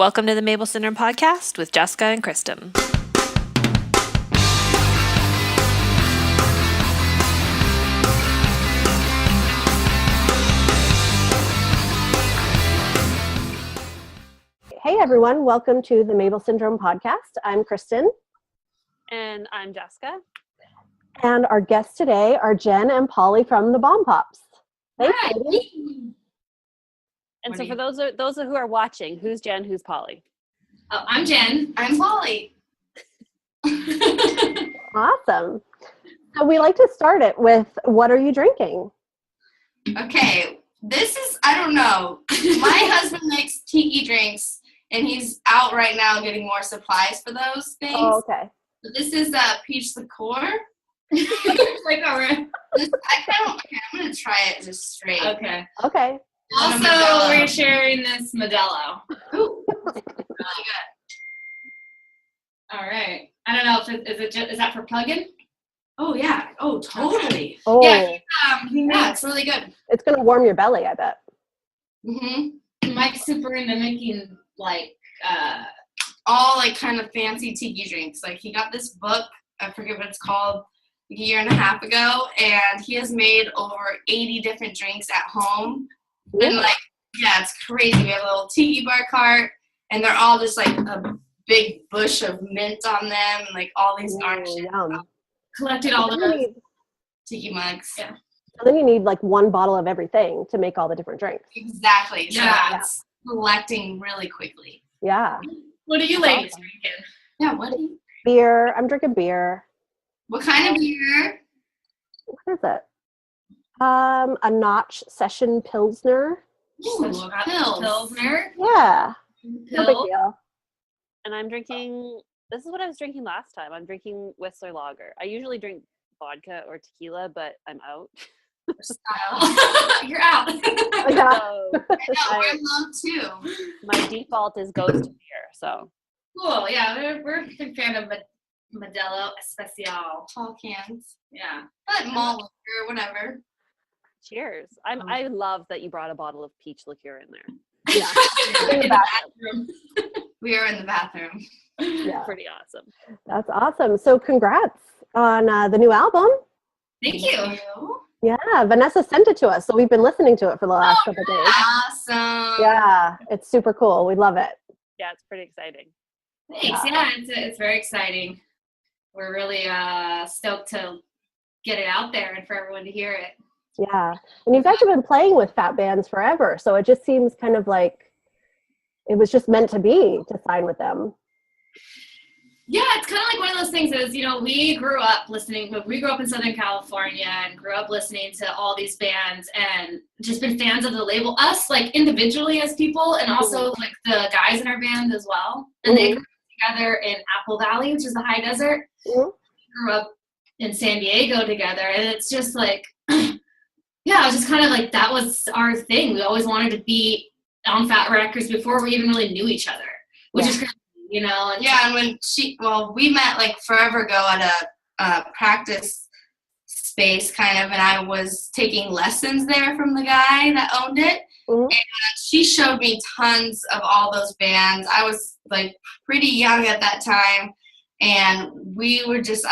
Welcome to the Mabel Syndrome Podcast with Jessica and Kristen. Hey everyone, welcome to the Mabel Syndrome Podcast. I'm Kristen. And I'm Jessica. And our guests today are Jen and Poli from the Bombpops. Thanks, ladies. And so for those who are watching, who's Jen, who's Poli? Oh, I'm Jen. I'm Poli. Awesome. So we like to start it with, what are you drinking? Okay, this is, I don't know. My husband makes tiki drinks, and he's out right now getting more supplies for those things. Oh, okay. But this is peach liqueur. Like, I'm going to try it just straight. Okay. Okay. Also, we're sharing this Modelo. Ooh, really good. All right. I don't know if is that for plug-in? Oh yeah. Oh, totally. Oh, Yeah. It's really good. it's going to warm your belly, I bet. Mhm. Mike's super into making All like kind of fancy tiki drinks. Like he got this book. I forget what it's called. Like a year and a half ago, and he has made over 80 different drinks at home. Yeah. And like, yeah, it's crazy. We have a little tiki bar cart, and they're all just like a big bush of mint on them, and like all these garnishes. Yum. collected all And of then, those. you, Tiki mugs. Yeah. and then you need like one bottle of everything to make all the different drinks. Exactly. So Yeah. it's collecting really quickly. Yeah. What are you ladies drinking? Yeah. What? Do you, Beer. I'm drinking beer. what kind of beer? What is it? A Notch Session Pilsner. Ooh, pills. Pilsner. Yeah. No big Pill. deal. And I'm drinking, this is what I was drinking last time. I'm drinking Whistler Lager. I usually drink vodka or tequila, but I'm out. Style. You're out. Yeah. So I know, we're low too. my default is ghost beer. So Cool. Yeah, we're a big fan of Modelo Especial. Tall cans. Yeah. But malt liquor, whatever. cheers. I love that you brought a bottle of peach liqueur in there. Yeah. In the bathroom. We are in the bathroom. Yeah. Pretty awesome. That's awesome. So congrats on the new album. Thank you. Yeah, Vanessa sent it to us, so we've been listening to it for the last couple of days. Awesome. Yeah, it's super cool. We love it. Yeah, it's pretty exciting. Thanks. Yeah, it's very exciting. We're really stoked to get it out there and for everyone to hear it. Yeah, and you guys have been playing with fat bands forever, so it just seems kind of like it was just meant to be to sign with them. Yeah, it's kind of like one of those things is, we grew up in Southern California and grew up listening to all these bands and just been fans of the label, us like individually as people and also like the guys in our band as well. And they grew up together in Apple Valley, which is the high desert. Mm-hmm. We grew up in San Diego together, and it's just like, yeah, it was just kind of like that was our thing. We always wanted to be on Fat Records before we even really knew each other, which is crazy. And Yeah, and when we met like forever ago at a practice space kind of, and I was taking lessons there from the guy that owned it. Mm-hmm. And she showed me tons of all those bands. I was like pretty young at that time, and we were just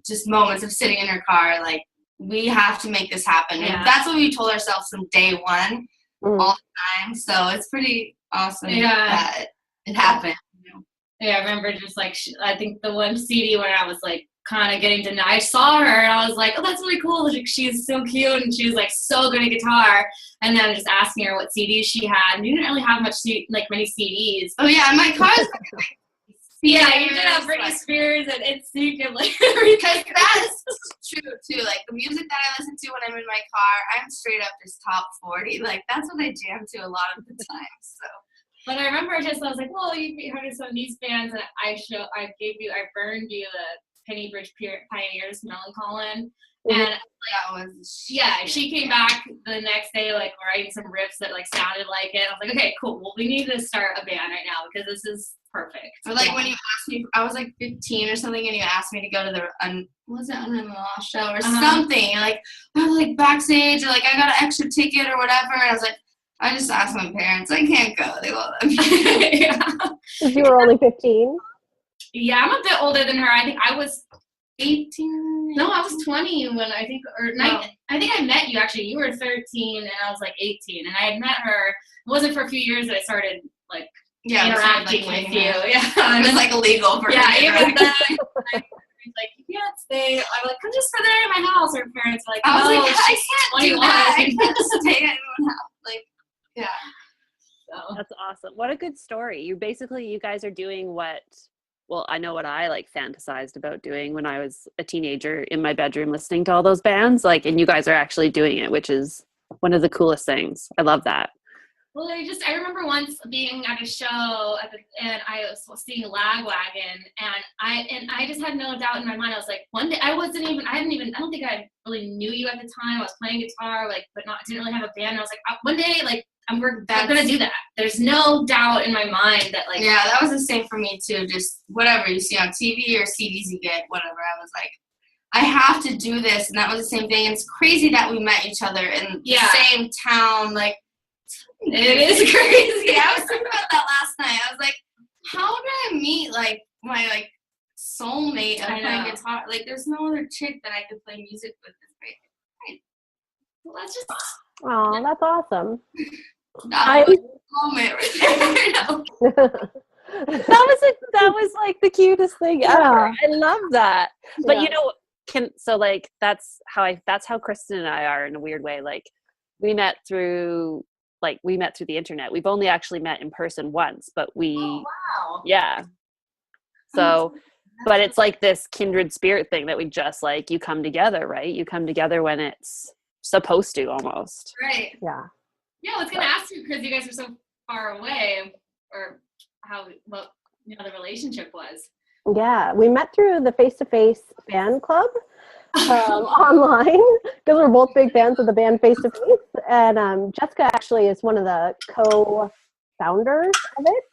just moments of sitting in her car, like, we have to make this happen. Yeah. And that's what we told ourselves from day one, all the time. So it's pretty awesome that it happened. Yeah, I remember just like, I think the one CD when I was like kind of getting to know, I saw her and I was like, oh, that's really cool. Like, she's so cute and she's like so good at guitar. And then just asking her what CDs she had. And you didn't really have many CDs. Oh yeah, and my car's yeah, you did have Britney Spears and NSYNC and like because that's true too. Like the music that I listen to when I'm in my car, I'm straight up just top 40. Like that's what I jam to a lot of the time. So. But I remember I was like, well, you heard of some of these bands, and I burned you the Penny Bridge Pioneers, Melancholy, and she came back the next day, like writing some riffs that like sounded like it. I was like, okay, cool. Well, we need to start a band right now because this is perfect. Or like when you asked me, I was like 15 or something, and you asked me to go to the was it Unlimited show or something? Like I was like backstage, or like I got an extra ticket or whatever. And I was like, I just asked my parents. I can't go. They won't let me. Yeah. You were only 15? Yeah, I'm a bit older than her. I think I was 18. No, I was 20 when I think I met you actually. You were 13 and I was like 18, and I had met her. It wasn't for a few years that I started like interacting with you. Yeah, it was like illegal for yeah. Even then, like you can't stay. I'm like, come just for there in my house. Her parents are like, I was no, like, I can't do that. I can't just stay at anyone's house. Like, yeah. So. That's awesome. What a good story. You guys are doing what, well, I know what I like fantasized about doing when I was a teenager in my bedroom listening to all those bands, like, and you guys are actually doing it, which is one of the coolest things. I love that. Well, I remember once being at a show and I was seeing Lagwagon, and I just had no doubt in my mind. I was like, one day I don't think I really knew you at the time. I was playing guitar, like, but didn't really have a band. And I was like, one day, like, I'm gonna do that. There's no doubt in my mind that, like, yeah, that was the same for me too. Just whatever you see on TV or CDs you get, whatever. I was like, I have to do this, and that was the same thing. And it's crazy that we met each other in the same town, like. It is crazy. I was thinking about that last night. I was like, how did I meet like my like soulmate of playing guitar? Like, there's no other chick that I could play music with. Well, that's just. Oh, that's awesome. That was a moment right there. that was like the cutest thing ever. I love that. But you know, that's how Kristen and I are in a weird way. Like, we met through the internet. We've only actually met in person once, but yeah. So, but it's like this kindred spirit thing that we just like, you come together, right? You come together when it's supposed to, almost. Right. Yeah. Yeah, I was going to ask you, because you guys are so far away, or what the relationship was. Yeah, we met through the face-to-face fan club online, because we're both big fans of the band Face-to-Face. And Jessica actually is one of the co-founders of it.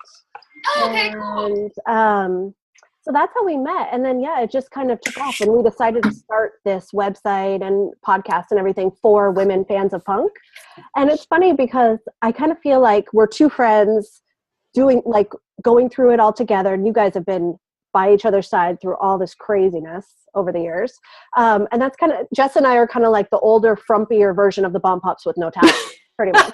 Oh, okay, cool. And so that's how we met. And then, it just kind of took off. And we decided to start this website and podcast and everything for women fans of punk. And it's funny because I kind of feel like we're two friends going through it all together. And you guys have been by each other's side through all this craziness over the years. And that's kind of, Jess and I are kind of like the older, frumpier version of the Bombpops with no talent, pretty much.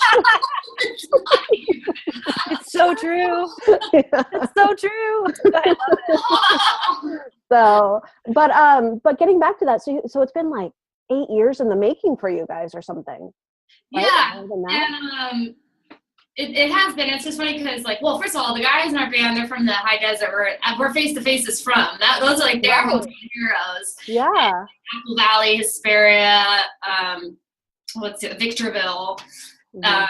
It's so true. It's so true. I love it. So, but getting back to that, so it's been like 8 years in the making for you guys or something. Right? Yeah. And it has been. It's just funny because, like, well, first of all, the guys in our band, they're from the high desert where Face-to-Face is from. Those are like their hometown heroes. Yeah. Apple Valley, Hesperia, Victorville. Mm-hmm.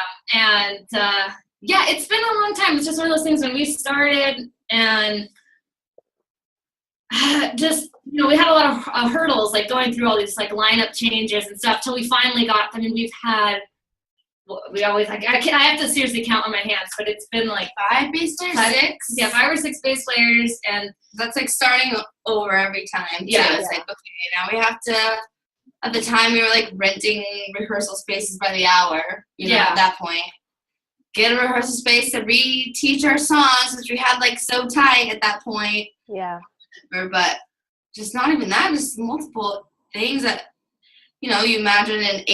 It's been a long time. It's just one of those things when we started, and just, we had a lot of hurdles, like going through all these like lineup changes and stuff till we finally got. I mean, we always, like, I have to seriously count on my hands, but it's been like 5 bass players, 6. Yeah, 5 or 6 bass players, and that's like starting over every time. Too. Yeah. It's like, okay, now we have to. At the time, we were like renting rehearsal spaces by the hour. At that point, get a rehearsal space to re-teach our songs, which we had like so tight at that point. Yeah. But just not even that, just multiple things that you imagine in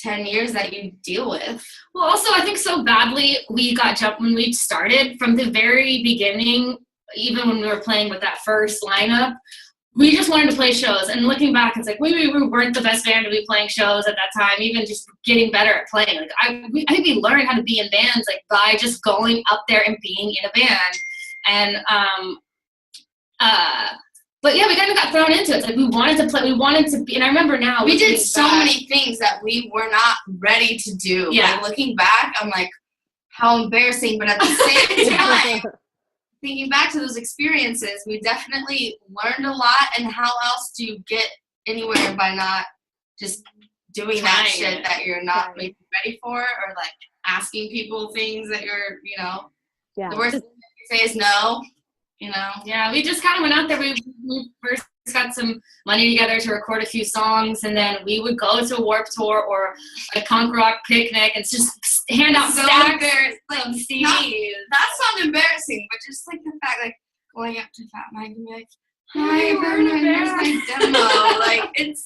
8-10 years that you deal with. Well, also, I think so badly we got jumped when we started from the very beginning, even when we were playing with that first lineup. We just wanted to play shows. And looking back, it's like we weren't the best band to be playing shows at that time, even just getting better at playing. Like, I think we learned how to be in bands, like, by just going up there and being in a band. And, but yeah, we kind of got thrown into it. It's like we wanted to play, we wanted to be, and I remember now. We did so many things that we were not ready to do. Yeah. Like, looking back, I'm like, how embarrassing, but at the same time, thinking back to those experiences, we definitely learned a lot. And how else do you get anywhere by not just doing that shit that you're not maybe ready for, or like asking people things that you're, the worst thing you say is no. Yeah, we just kind of went out there. We first got some money together to record a few songs, and then we would go to a Warped Tour or a punk rock picnic and just hand out so stacks embarrassed. of Like, CDs. that's not embarrassing, but just like the fact, like going up to Fat Mike and be like, "Hi, Hey, we're in a here's band." my demo." Like it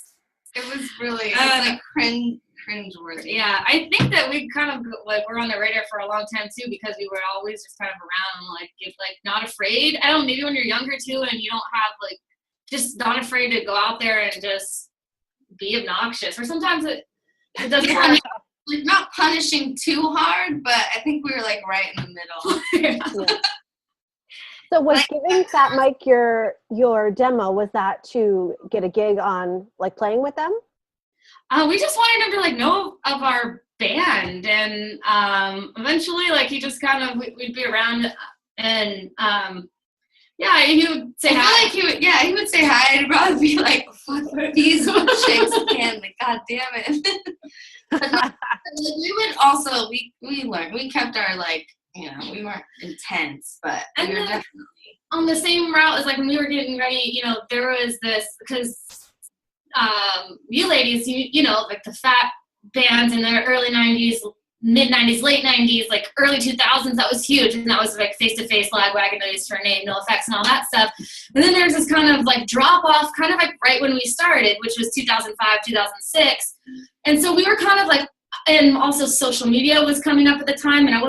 was really, it's like cringe-worthy. Yeah, I think that we kind of like were on the radar for a long time too, because we were always just kind of around, like if like not afraid. I don't know, maybe when you're younger too, and you don't have like just not afraid to go out there and just be obnoxious. Or sometimes it doesn't work. Like not punishing too hard, but I think we were like right in the middle. Yeah. So was giving Fat Mike your demo, was that to get a gig on like playing with them? We just wanted him to like know of our band, and eventually like he just kind of we'd be around, and yeah, he would say hi. I feel like he would say hi, and probably be like, "Fuck these chicks again!" Like, God damn it. Like, we would also we learned, we kept our like, you know, we weren't intense, but we were definitely on the same route as like when we were getting ready. You know, there was this because you ladies, you know, like the Fat bands in the early 90s, mid 90s, late 90s, like early 2000s, that was huge. And that was like Face to Face, Lagwagon, No Use for a Name, No Effects, and all that stuff. And then there's this kind of like drop off, kind of like right when we started, which was 2005, 2006. And so we were kind of like, and also social media was coming up at the time, and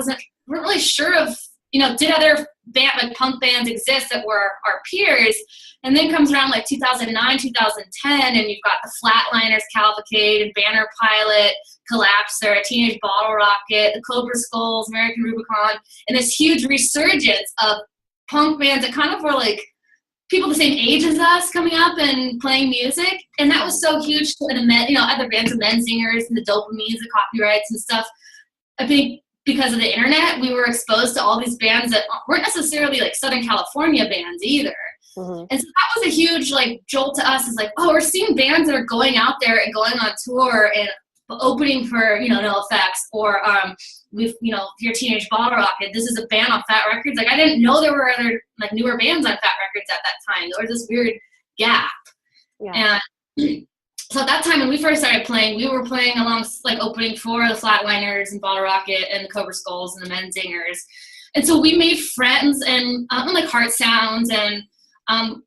we're really sure of, you know, did other like punk bands exist that were our peers? And then comes around like 2009, 2010, and you've got the Flatliners, Cavalcade, Banner Pilot, Collapser, Teenage Bottlerocket, the Cobra Skulls, American Rubicon, and this huge resurgence of punk bands that kind of were like people the same age as us coming up and playing music. And that was so huge to the men, you know, other bands, the Men Singers and the Dopamines, the Copyrights and stuff. I think because of the internet, we were exposed to all these bands that weren't necessarily like Southern California bands either. Mm-hmm. And so that was a huge like jolt to us. Is like, oh, we're seeing bands that are going out there and going on tour and opening for, you know, No Effects, or we've, you know, your Teenage Bottlerocket. This is a band on Fat Records. Like I didn't know there were other like newer bands on Fat Records at that time. There was this weird gap. Yeah. And so at that time when we first started playing, we were playing along like opening for the Flatliners and Bottlerocket and the Cobra Skulls and the Men Singers. And so we made friends and like Heart Sounds, and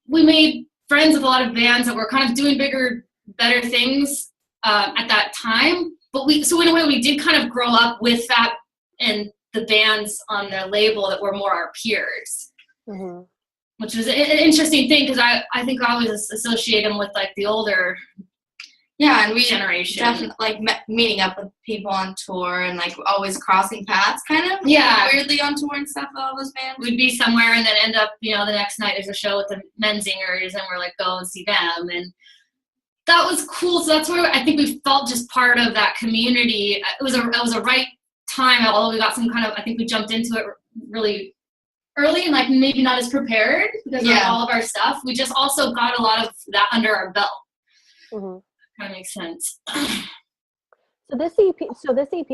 we made friends with a lot of bands that were kind of doing bigger, better things at that time. But so in a way, we did kind of grow up with Fat and the bands on the label that were more our peers, mm-hmm. which was an interesting thing, because I think I always associate them with like the older and we generation. Definitely like meeting up with people on tour and like always crossing paths, kind of weirdly on tour and stuff with all those bands. We'd be somewhere and then end up, you know, the next night there's a show with the Men Singers and we're like, go and see them, and that was cool. So that's where I think we felt just part of that community. It was a right time. Although we got some kind of, I think we jumped into it really early and like maybe not as prepared because of all of our stuff. We just also got a lot of that under our belt. Mm-hmm. That makes sense. So this EP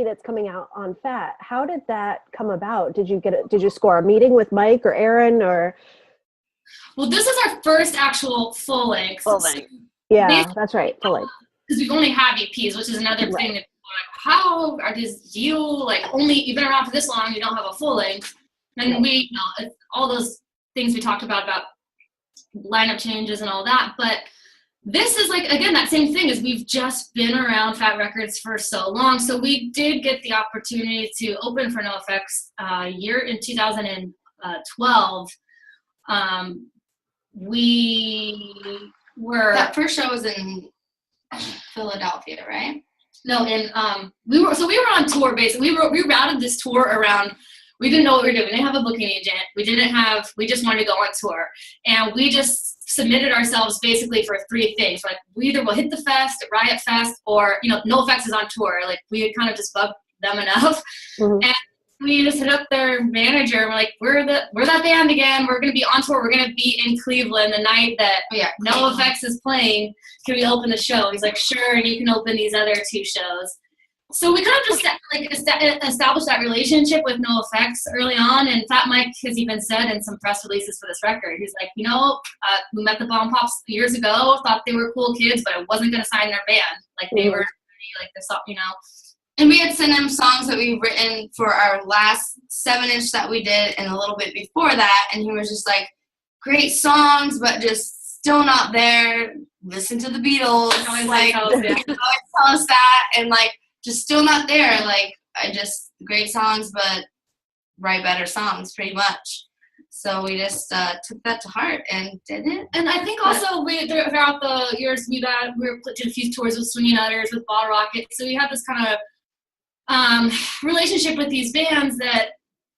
that's coming out on Fat, how did that come about? Did you score a meeting with Mike or Aaron, or? Well, this is our first actual full length. Yeah, that's right. Full length. Because we've only had EPs, which is another thing that like, how are these, you like only, you've been around for this long, you don't have a full length. And we, you know, all those things we talked about lineup changes and all that, but this is like, again, that same thing is we've just been around Fat Records for so long. So we did get the opportunity to open for No Effects year in 2012. We were... That first show was in Philadelphia, right? No, we were on tour basically. We routed this tour around. We didn't know what we were doing. We didn't have a booking agent. We just wanted to go on tour. And we just submitted ourselves basically for three things. Like we either will hit the fest, Riot Fest, or, you know, No Effects is on tour. Like we had kind of just bugged them enough. Mm-hmm. And we just hit up their manager and we're like, we're that band again. We're going to be on tour. We're going to be in Cleveland the night that No Effects is playing. Can we open the show? He's like, sure. And you can open these other two shows. So we kind of just like established that relationship with No Effects early on, and Fat Mike has even said in some press releases for this record, he's like, you know, we met the Bombpops years ago, thought they were cool kids, but I wasn't going to sign their band. Like they were like this, you know. And we had sent him songs that we've written for our last 7-inch that we did and a little bit before that. And he was just like, great songs, but just still not there. Listen to the Beatles. Like, tell us that. And like, just still not there. Like, great songs, but write better songs, pretty much. So we just took that to heart and did it. And I think also throughout the years we were did a few tours with Swinging Utters, with Bottlerocket. So we had this kind of relationship with these bands that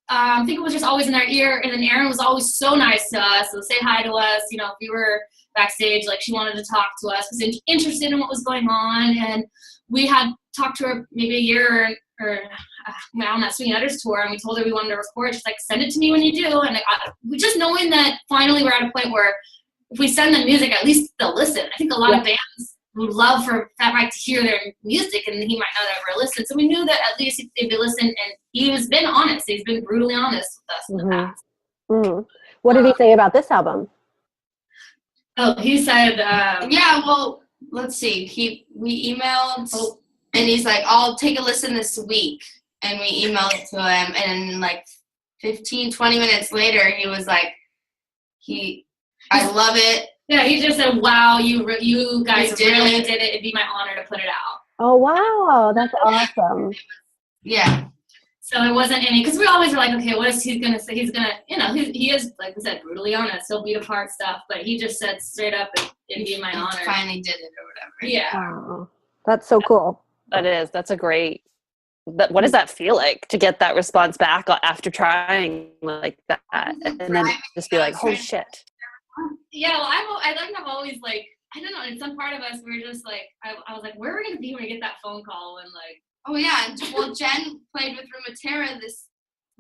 I think it was just always in our ear. And then Erin was always so nice to us, so say hi to us. You know, if we were backstage, like she wanted to talk to us, was interested in what was going on. And we had talked to her maybe a year or on that Swinging Utters tour, and we told her we wanted to record. She's like, send it to me when you do. And we just knowing that finally we're at a point where if we send them music, at least they'll listen. I think a lot of bands would love for Fat Wreck to hear their music, and he might not ever listen. So we knew that at least if they listen, and he has been honest. He's been brutally honest with us in the past. Mm-hmm. What did he say about this album? Oh, he said, well, let's see. We emailed, and he's like, I'll take a listen this week. And we emailed it to him, and like 15, 20 minutes later, he was like, I love it. Yeah, he just said, wow, you guys really did it. It'd be my honor to put it out. Oh, wow. That's awesome. Yeah. So it wasn't any, because we always were like, okay, what is he going to say? He's going to, you know, he is, like I said, brutally honest. He'll beat apart stuff, but he just said straight up, it'd be my honor. Finally did it or whatever. Yeah. Wow. That's so cool. That's a great, what does that feel like to get that response back after trying like that, and then just be like, holy shit. Yeah, well, I've always like, I don't know, in some part of us, we're just like, I was like, where are we going to be when we get that phone call? And like, oh yeah, well, Jen played with Rumatera this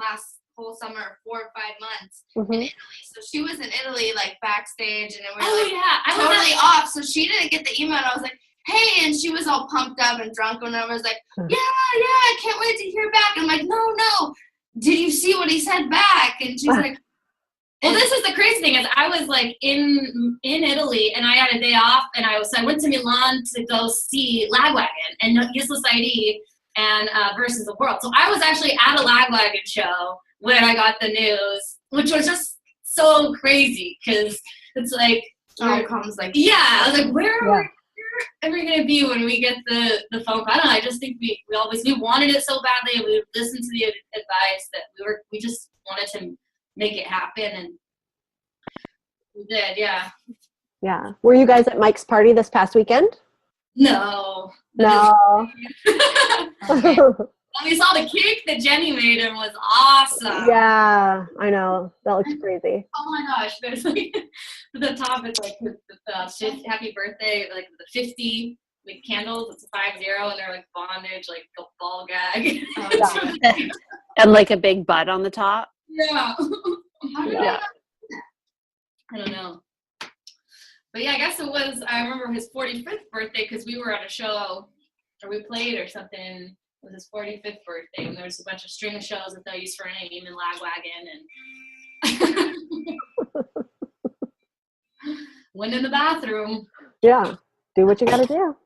last whole summer, 4 or 5 months in Italy. So she was in Italy, like backstage, and it was totally off. So she didn't get the email, and I was like, hey, and she was all pumped up and drunk, and I was like, yeah, I can't wait to hear back. I'm like, no, did you see what he said back? And she's like, well, this is the crazy thing is I was like in Italy, and I had a day off, and I went to Milan to go see Lagwagon and Useless ID and Versus the World. So I was actually at a Lagwagon show when I got the news, which was just so crazy because it's like all comes like I was like, where are we going to be when we get the phone call? I don't know. I just think we wanted it so badly, and we listened to the advice that we just wanted to make it happen, and we did. Yeah. Were you guys at Mike's party this past weekend? No. We saw the cake that Jenny made, and was awesome. Yeah, I know, that looks crazy. Oh my gosh, there's like the top is like the happy birthday, like the 50 like candles. It's a 50, and they're like bondage, like a ball gag. And like a big bud on the top. Yeah. Yeah. I don't know. But yeah, I guess it was, I remember his 45th birthday because we were at a show, or we played or something. It was his 45th birthday, and there was a bunch of string of shows with No Use for a Name and Lagwagon, and went in the bathroom. Yeah, do what you gotta do.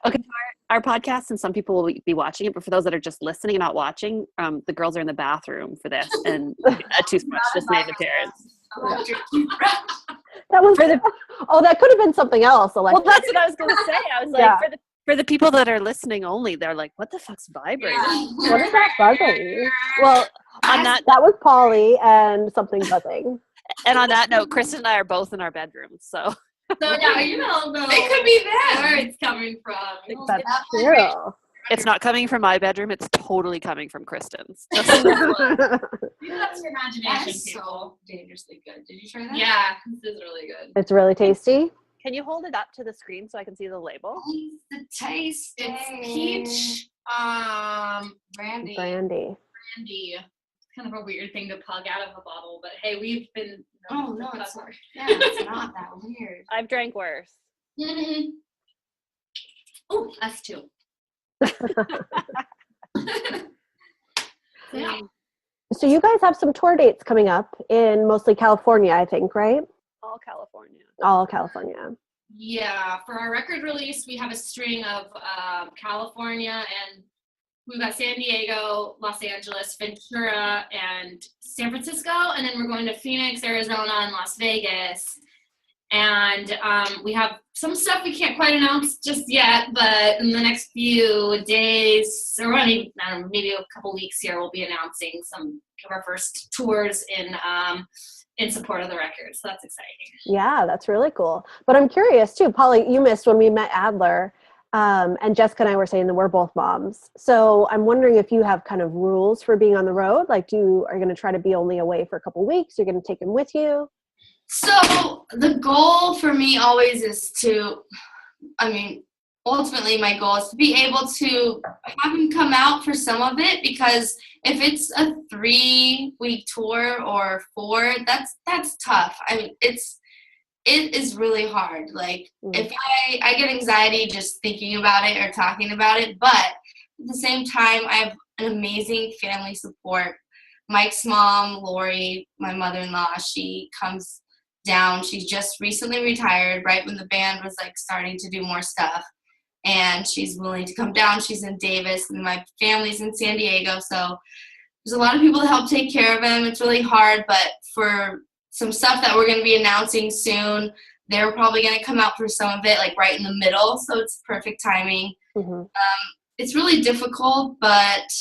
Okay, our podcast, and some people will be watching it, but for those that are just listening and not watching, the girls are in the bathroom for this, and a toothbrush just made an appearance. That was that could have been something else. Well, that's what I was going to say. I was like, for the people that are listening only, they're like, what the fuck's vibrating? What is that buzzing? Well, on that was Poli and something buzzing. And on that note, Kristen and I are both in our bedrooms, so yeah, you know, it could be that where it's coming from. That's true. It's not coming from my bedroom. It's totally coming from Kristen's. That's your imagination. That's so dangerously good. Did you try that? Yeah, this is really good. It's really tasty. Can you hold it up to the screen so I can see the label? The taste. It's peach, brandy. It's kind of a weird thing to plug out of a bottle, but hey, we've been. Oh no, it's not. Yeah, it's not that weird. I've drank worse. Mm-hmm. Oh, us too. Yeah. So you guys have some tour dates coming up in mostly California, I think, right? All California. All California. Yeah, for our record release, we have a string of California, and we've got San Diego, Los Angeles, Ventura, and San Francisco, and then we're going to Phoenix, Arizona, and Las Vegas. And we have some stuff we can't quite announce just yet, but in the next few days, or maybe a couple weeks here, we'll be announcing some of our first tours in support of the record. So that's exciting. Yeah, that's really cool. But I'm curious too, Poli, you missed when we met Adler, and Jessica and I were saying that we're both moms. So I'm wondering if you have kind of rules for being on the road. Like, are you going to try to be only away for a couple weeks? You're going to take him with you? So the goal for me always is ultimately my goal is to be able to have him come out for some of it, because if it's a 3-week tour or 4, that's tough. I mean, it is really hard. Like, if I get anxiety just thinking about it or talking about it, but at the same time, I have an amazing family support. Mike's mom, Lori, my mother-in-law, she comes down. She's just recently retired right when the band was like starting to do more stuff, and she's willing to come down. She's in Davis, and my family's in San Diego, so there's a lot of people to help take care of him. It's really hard, but for some stuff that we're going to be announcing soon, they're probably going to come out for some of it, like right in the middle, so it's perfect timing. It's really difficult, but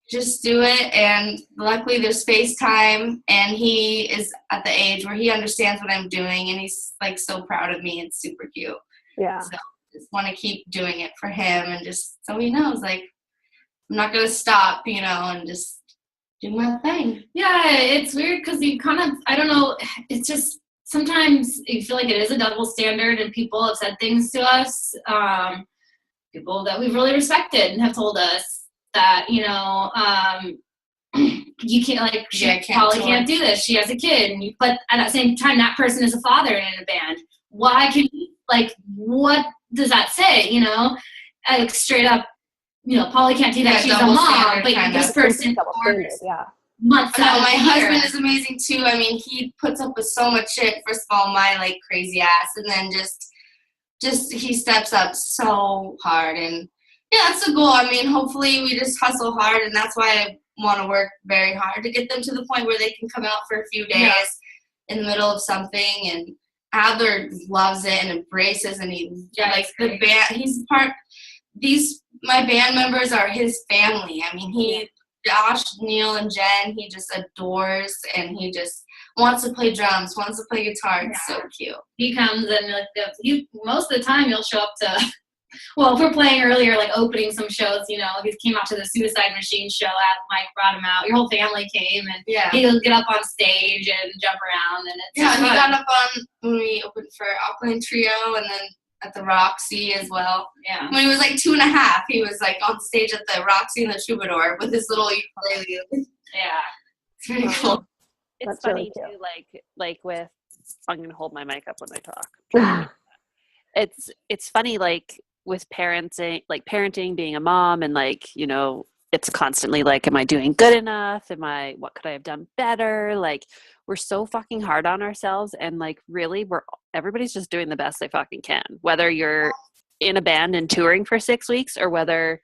just do it, and luckily there's FaceTime, and he is at the age where he understands what I'm doing, and he's like so proud of me. It's super cute. Yeah. So just want to keep doing it for him, and just so he knows, like, I'm not going to stop, and just do my thing. Yeah, it's weird because you kind of, I don't know, it's just sometimes you feel like it is a double standard, and people have said things to us, people that we've really respected and have told us that, you can't, like, Polly can't do this. She has a kid. But at the same time, that person is a father in a band. Why can you, like, what does that say, Like, straight up, Polly can't do that. She's a mom. But this person months out of the year. My husband is amazing, too. I mean, he puts up with so much shit. First of all, my, like, crazy ass. And then just he steps up so hard. And yeah, that's the goal. I mean, hopefully we just hustle hard, and that's why I want to work very hard to get them to the point where they can come out for a few days in the middle of something. And Adler loves it and embraces, and the band. My band members are his family. I mean, Josh, Neil, and Jen, he just adores, and he just wants to play drums, wants to play guitar. It's so cute. He comes and most of the time he'll show up to. Well, if we're playing earlier, like opening some shows, he came out to the Suicide Machine show. Mike brought him out. Your whole family came, and he'll get up on stage and jump around. And he got up on when we opened for Alkaline Trio, and then at the Roxy as well. Yeah. When he was like 2.5, he was like on stage at the Roxy and the Troubadour with his little ukulele. Yeah, it's pretty cool. It's funny really too, like with. I'm gonna hold my mic up when I talk. It's funny, like, with parenting, being a mom, and like, it's constantly like, am I doing good enough? What could I have done better? Like, we're so fucking hard on ourselves, and like, really, everybody's just doing the best they fucking can, whether you're in a band and touring for 6 weeks, or whether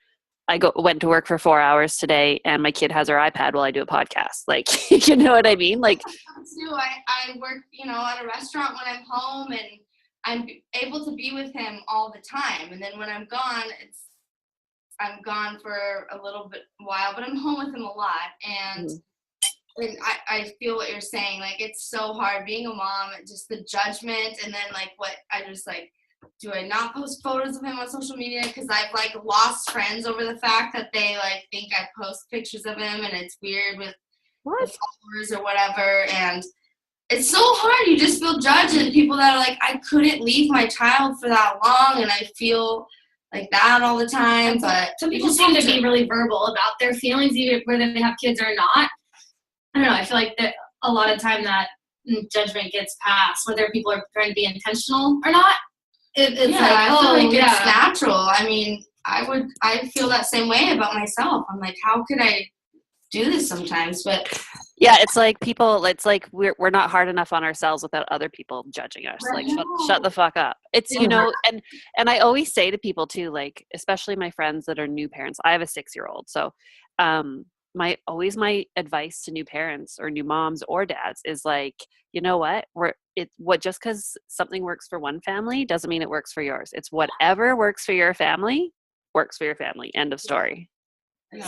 I went to work for 4 hours today and my kid has her iPad while I do a podcast. Like, you know what I mean? Like, I work, at a restaurant when I'm home, and I'm able to be with him all the time. And then when I'm gone, I'm gone for a little bit while, but I'm home with him a lot. And I feel what you're saying. Like, it's so hard being a mom, just the judgment. And then like, do I not post photos of him on social media? Because I've like lost friends over the fact that they like think I post pictures of him, and it's weird with the followers or whatever. And it's so hard. You just feel judged, and people that are like, I couldn't leave my child for that long, and I feel like that all the time. But some people seem to be really verbal about their feelings, even whether they have kids or not. I don't know. I feel like that a lot of time that judgment gets passed, whether people are trying to be intentional or not. It's it's natural. I mean, I feel that same way about myself. I'm like, how could I do this sometimes? But Yeah, it's like we're not hard enough on ourselves without other people judging us. Like shut the fuck up. It's and I always say to people too, like especially my friends that are new parents. I have a 6-year-old, so my advice to new parents or new moms or dads is like, you know what, just because something works for one family doesn't mean it works for yours. It's whatever works for your family works for your family. End of story.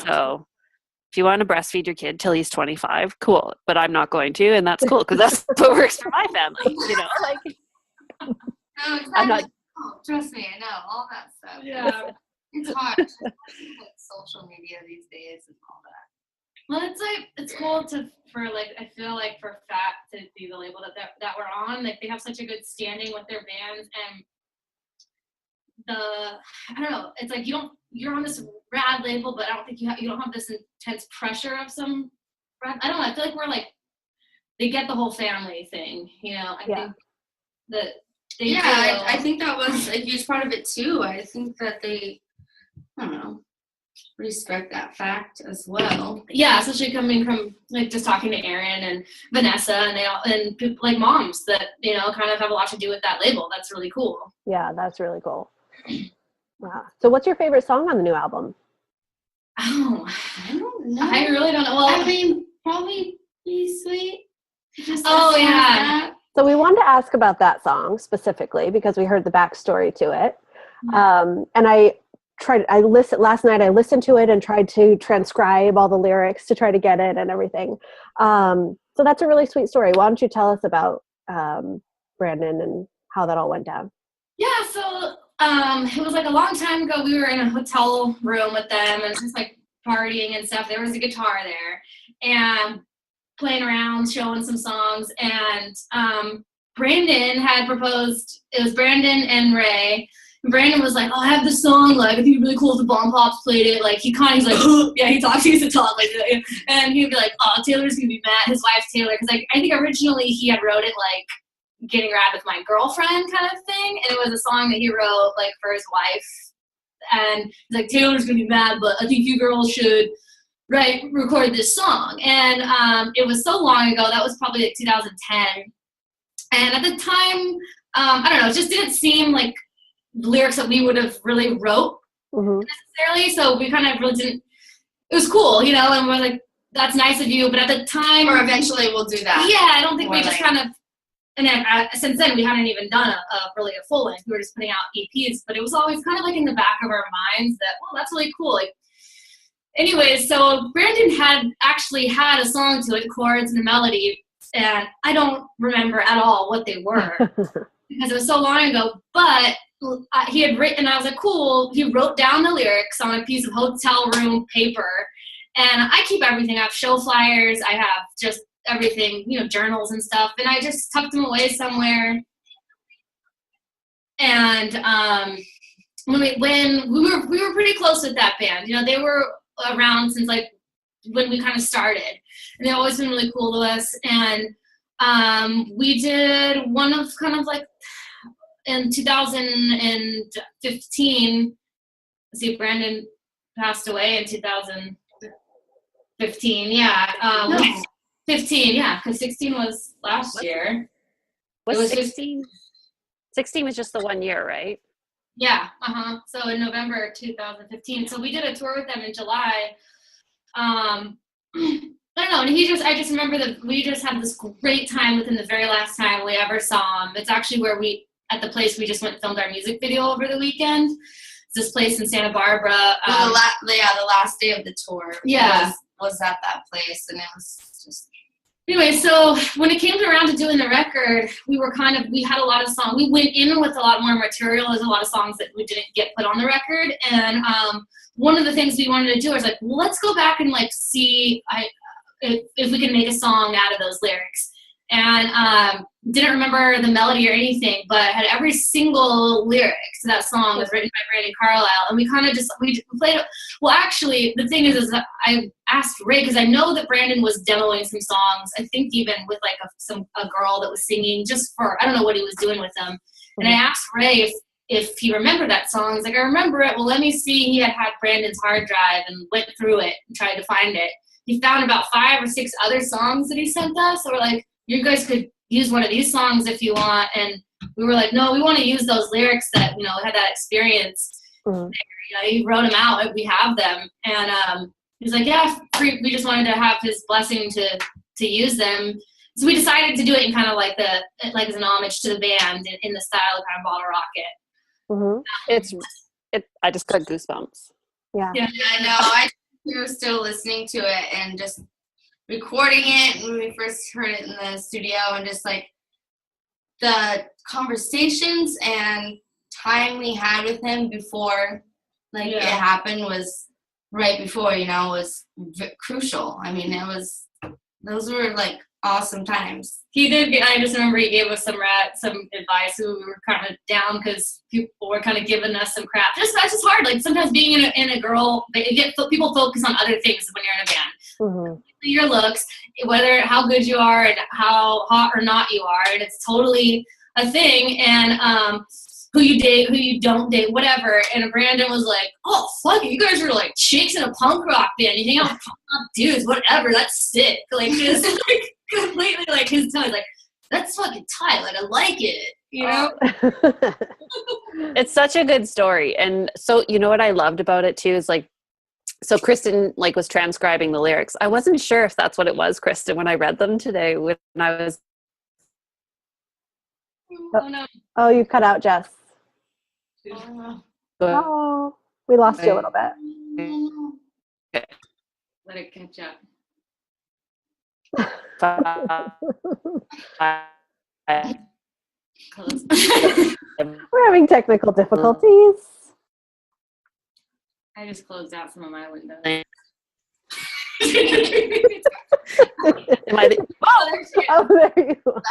So if you want to breastfeed your kid till he's 25, cool. But I'm not going to, and that's cool because that's what works for my family. Like. No, exactly. I'm not. Oh, trust me, I know all that stuff. Yeah, it's hard. With social media these days and all that. Well, it's cool I feel like for Fat to be the label that we're on. Like they have such a good standing with their bands, and I don't know. It's like you're on this rad label, but I don't think you don't have this intense pressure of some. I don't know. I feel like we're like they get the whole family thing. I think that they. Yeah, I think that was a huge part of it too. I think that they, I don't know, respect that fact as well. Yeah, especially coming from like just talking to Erin and Vanessa and people like moms that kind of have a lot to do with that label. That's really cool. Yeah, that's really cool. Wow. So what's your favorite song on the new album? Oh, I don't know. I really don't know. Well, I mean, probably Be Sweet. Yeah. So we wanted to ask about that song specifically because we heard the backstory to it. And last night I listened to it and tried to transcribe all the lyrics to try to get it and everything. So that's a really sweet story. Why don't you tell us about Brandon and how that all went down? Yeah, so it was like a long time ago. We were in a hotel room with them and just like partying and stuff. There was a guitar there and playing around, showing some songs. And Brandon had proposed. It was Brandon and Ray. And Brandon was like, "Oh, I have this song. Like, I think it'd be really cool if the Bombpops played it." Like, he's like, "Yeah." He used to talk like that, and he'd be like, "Oh, Taylor's gonna be mad." His wife Taylor, because like I think originally he had wrote it like getting rad with my girlfriend kind of thing, and it was a song that he wrote like for his wife, and he's like, "Taylor's gonna be mad, but I think you girls should record this song." And it was so long ago. That was probably like 2010, and at the time, I don't know, it just didn't seem like lyrics that we would have really wrote necessarily. So we kind of really didn't. It was cool, and we're like, "That's nice of you," but at the time, or eventually we'll do that. Yeah, I don't think we just kind of. And then since then, we hadn't even done really a full length. We were just putting out EPs, but it was always kind of like in the back of our minds that, well, that's really cool. Like, anyways, so Brandon had actually had a song to it, chords and a melody, and I don't remember at all what they were because it was so long ago. But he had written, and I was like, cool. He wrote down the lyrics on a piece of hotel room paper, and I keep everything. I have show flyers. I have just everything, journals and stuff, and I just tucked them away somewhere. And when we were pretty close with that band, they were around since like when we kind of started, and they've always been really cool to us. And we did one of kind of like in 2015. See, Brandon passed away in 2015. Yeah. 15, yeah, because 16 was last year. Was 16? 16 was just the 1 year, right? Yeah, So in November 2015. So we did a tour with them in July. I don't know, and I just remember that we just had this great time within the very last time we ever saw him. It's actually where at the place we just went and filmed our music video over the weekend. It's this place in Santa Barbara. The last day of the tour. Yeah. Was at that place, and it was just. Anyway, so when it came around to doing the record, we had a lot of songs. We went in with a lot more material. There's a lot of songs that we didn't get put on the record. And one of the things we wanted to do was like, well, let's go back and like see if we can make a song out of those lyrics. And didn't remember the melody or anything, but had every single lyric to that song was written by Brandon Carlisle. And we kind of just, we played it. Well, actually, the thing is that I asked Ray, because I know that Brandon was demoing some songs, I think even with like a girl that was singing just for, I don't know what he was doing with them. And I asked Ray if he remembered that song. He's like, I remember it. Well, let me see. He had Brandon's hard drive and went through it and tried to find it. he found about 5 or 6 other songs that he sent us. So we're like, you guys could use one of these songs if you want. And we were like, no, we want to use those lyrics that, you know, had that experience. Mm-hmm. You know, he wrote them out, and we have them. And he's like, yeah, we just wanted to have his blessing to use them. So we decided to do it in kind of like as an homage to the band in the style of kind of Bottlerocket. Mm-hmm. I just got goosebumps. Yeah. Yeah, I know. We were still listening to it and just recording it when we first heard it in the studio, and just like the conversations and time we had with him before it happened was right before, you know, was crucial. I mean, those were like awesome times. He did. I just remember he gave us some advice. We were kind of down because people were kind of giving us some crap. That's just hard. Like sometimes being in a girl, people focus on other things when you're in a band. Mm-hmm. Your looks, how good you are, and how hot or not you are, and it's totally a thing. And who you date, who you don't date, whatever. And Brandon was like, "Oh fuck it, you guys are like chicks in a punk rock band. You hang out with punk dudes, whatever. That's sick." Like just like completely like his tone. Like that's fucking tight. Like I like it. You know. It's such a good story. And so you know what I loved about it too is like, so Kristen like was transcribing the lyrics. I wasn't sure if that's what it was, Kristen, when I read them today when I was. Oh no. Oh, you cut out, Jess. Oh, Oh, we lost you a little bit. let it catch up. Close. We're having technical difficulties. I just closed out some of my windows. Oh, there you are.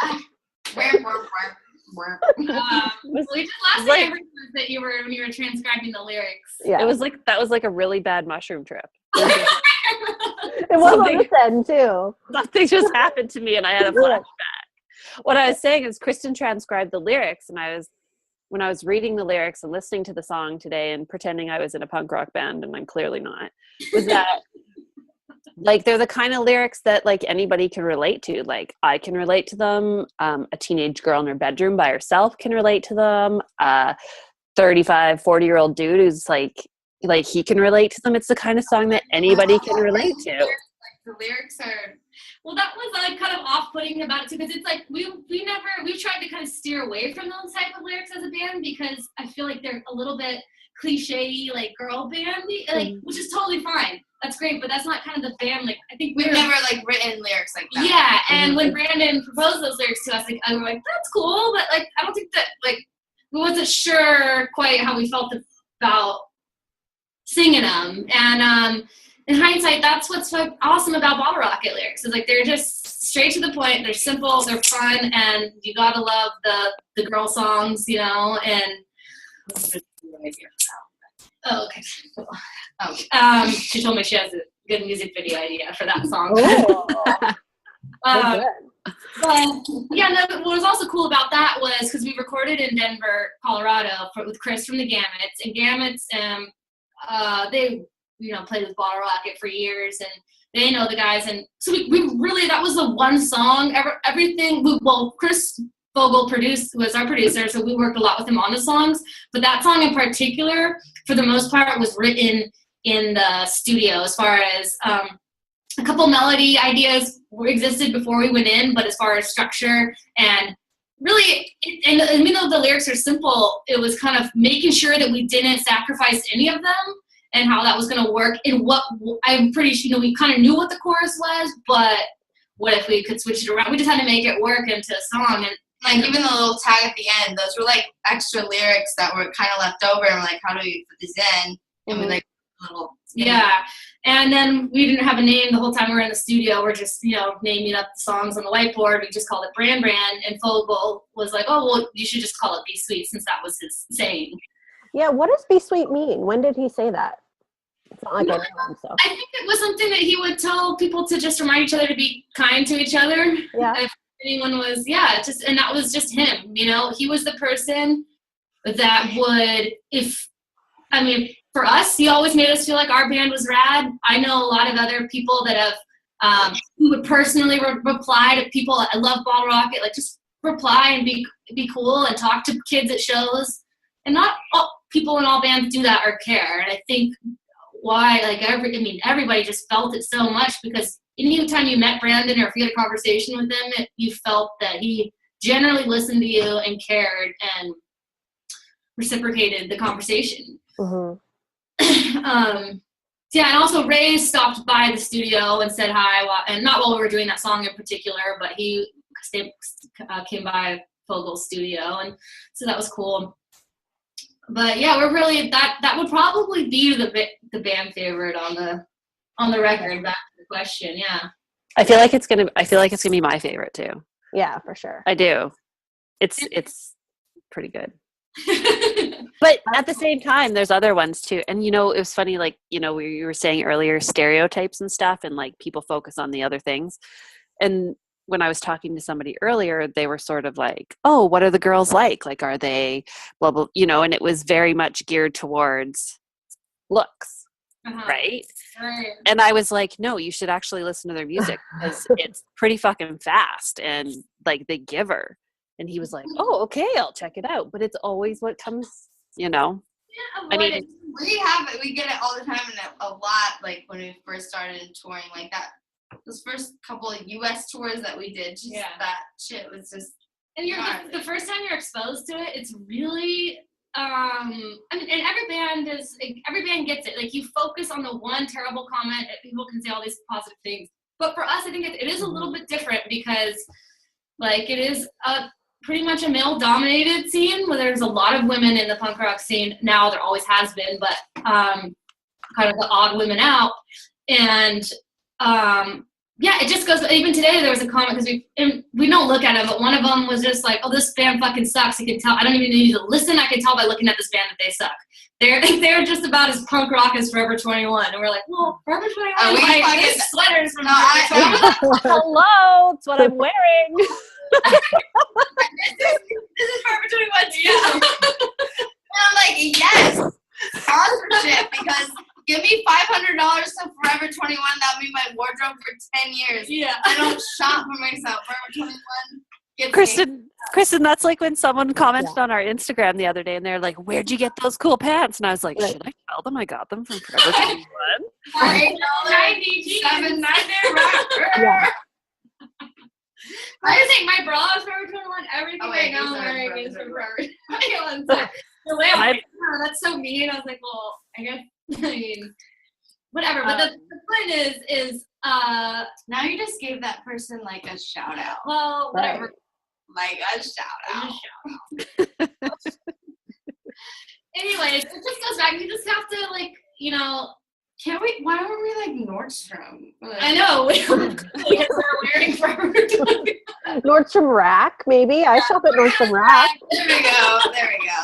We just last thing I heard was that when you were transcribing the lyrics. Yeah. It was like that was like a really bad mushroom trip. It was on this end too. Something just happened to me and I had a flashback. What I was saying is Kristen transcribed the lyrics, and when I was reading the lyrics and listening to the song today and pretending I was in a punk rock band, and I'm clearly not, was that like they're the kind of lyrics that like anybody can relate to. Like I can relate to them. A teenage girl in her bedroom by herself can relate to them. 35, 40-year-old dude who's like he can relate to them. It's the kind of song that anybody can relate to. The lyrics are. Well, that was like kind of off-putting about it too, because it's like we've tried to kind of steer away from those type of lyrics as a band because I feel like they're a little bit cliche, like girl bandy, like which is totally fine. That's great, but that's not kind of the band. Like I think we've never like written lyrics like that. Yeah, and when Brandon proposed those lyrics to us, like I was like, that's cool, but like I don't think that like we wasn't sure quite how we felt about singing them. And in hindsight, that's what's so awesome about Bottlerocket lyrics. Is like they're just straight to the point. They're simple. They're fun, and you gotta love the girl songs, you know. And oh, okay. Oh, she told me she has a good music video idea for that song. But yeah, no. What was also cool about that was because we recorded in Denver, Colorado, with Chris from the Gamuts, and Gamuts, they played with Bottlerocket for years, and they know the guys, and so we really, that was the one song. Everything. Chris Vogel was our producer, so we worked a lot with him on the songs. But that song in particular, for the most part, was written in the studio. As far as a couple melody ideas existed before we went in, but as far as structure and really, and even though the lyrics are simple, it was kind of making sure that we didn't sacrifice any of them and how that was going to work. And what I'm pretty sure, we kind of knew what the chorus was, but what if we could switch it around? We just had to make it work into a song. And like even the little tag at the end, those were like extra lyrics that were kind of left over. And we're like, how do we put this in? And we like little. Yeah. And then we didn't have a name the whole time we were in the studio. We're just, naming up the songs on the whiteboard. We just called it Brand. And Fogel was like, oh, well, you should just call it Be Sweet, since that was his saying. Yeah, what does Be Sweet mean? When did he say that? It's not like I know him, so. I think it was something that he would tell people to just remind each other to be kind to each other. Yeah. If anyone was, and that was just him, He was the person that would, for us, he always made us feel like our band was rad. I know a lot of other people that have Who would personally reply to people. I love Bottlerocket. Like, just reply and be cool and talk to kids at shows. And not all people in all bands do that or care. And I think why, like, everybody just felt it so much, because anytime you met Brandon or if you had a conversation with him, you felt that he generally listened to you and cared and reciprocated the conversation. Yeah, and also Ray stopped by the studio and said hi, and not while we were doing that song in particular, but he came by Fogel's studio, and so that was cool. But yeah, we're really that would probably be the band favorite on the record. Back to the question, yeah. I feel like it's gonna be my favorite too. Yeah, for sure. I do. It's pretty good. But at the same time, there's other ones too. And it was funny, like, you were saying earlier, stereotypes and stuff, and like people focus on the other things. And when I was talking to somebody earlier, they were sort of like, oh, what are the girls like? Like, are they blah, blah, and it was very much geared towards looks. Right? And I was like, no, you should actually listen to their music, because it's pretty fucking fast, and like they give her. And he was like, oh, okay, I'll check it out. But it's always what comes, Yeah, I mean, we get it all the time, and a lot, like when we first started touring, like that. Those first couple of U.S. tours that we did, that shit was just. And the first time you're exposed to it, it's really. And every band gets it. Like, you focus on the one terrible comment, and people can say all these positive things. But for us, I think it is a little bit different, because, like, it is pretty much a male-dominated scene where there's a lot of women in the punk rock scene now. There always has been, but kind of the odd women out. And it just goes. Even today, there was a comment, because we don't look at it, but one of them was just like, "Oh, this band fucking sucks." You can tell. I don't even need to listen. I can tell by looking at this band that they suck. They're just about as punk rock as Forever 21, and we're like, "Well, Forever 21." We have sweaters from Forever 21. Hello, it's what I'm wearing. This is Forever 21 too. And I'm like, yes, sponsorship, because. Give me $500 to Forever 21. That'll be my wardrobe for 10 years. Yeah. I don't shop for myself. Forever 21. Kristen, that's like when someone commented on our Instagram the other day, and they're like, "Where'd you get those cool pants?" And I was like, "Should I tell them I got them from Forever 21?" $7.99. Yeah. I was saying my bra is Forever 21. Everything right now I'm wearing is from Forever 21. The way I'm like, oh, that's so mean. I was like, well, I guess. I mean, whatever. But the point is now you just gave that person like a shout out. Well, whatever. Like a shout out. Anyways, it just goes back. You just have to, like, Can't we? Why were we like Nordstrom? I know. We're wearing Forever 21. Nordstrom Rack, maybe. I shop at Nordstrom Rack. There we go.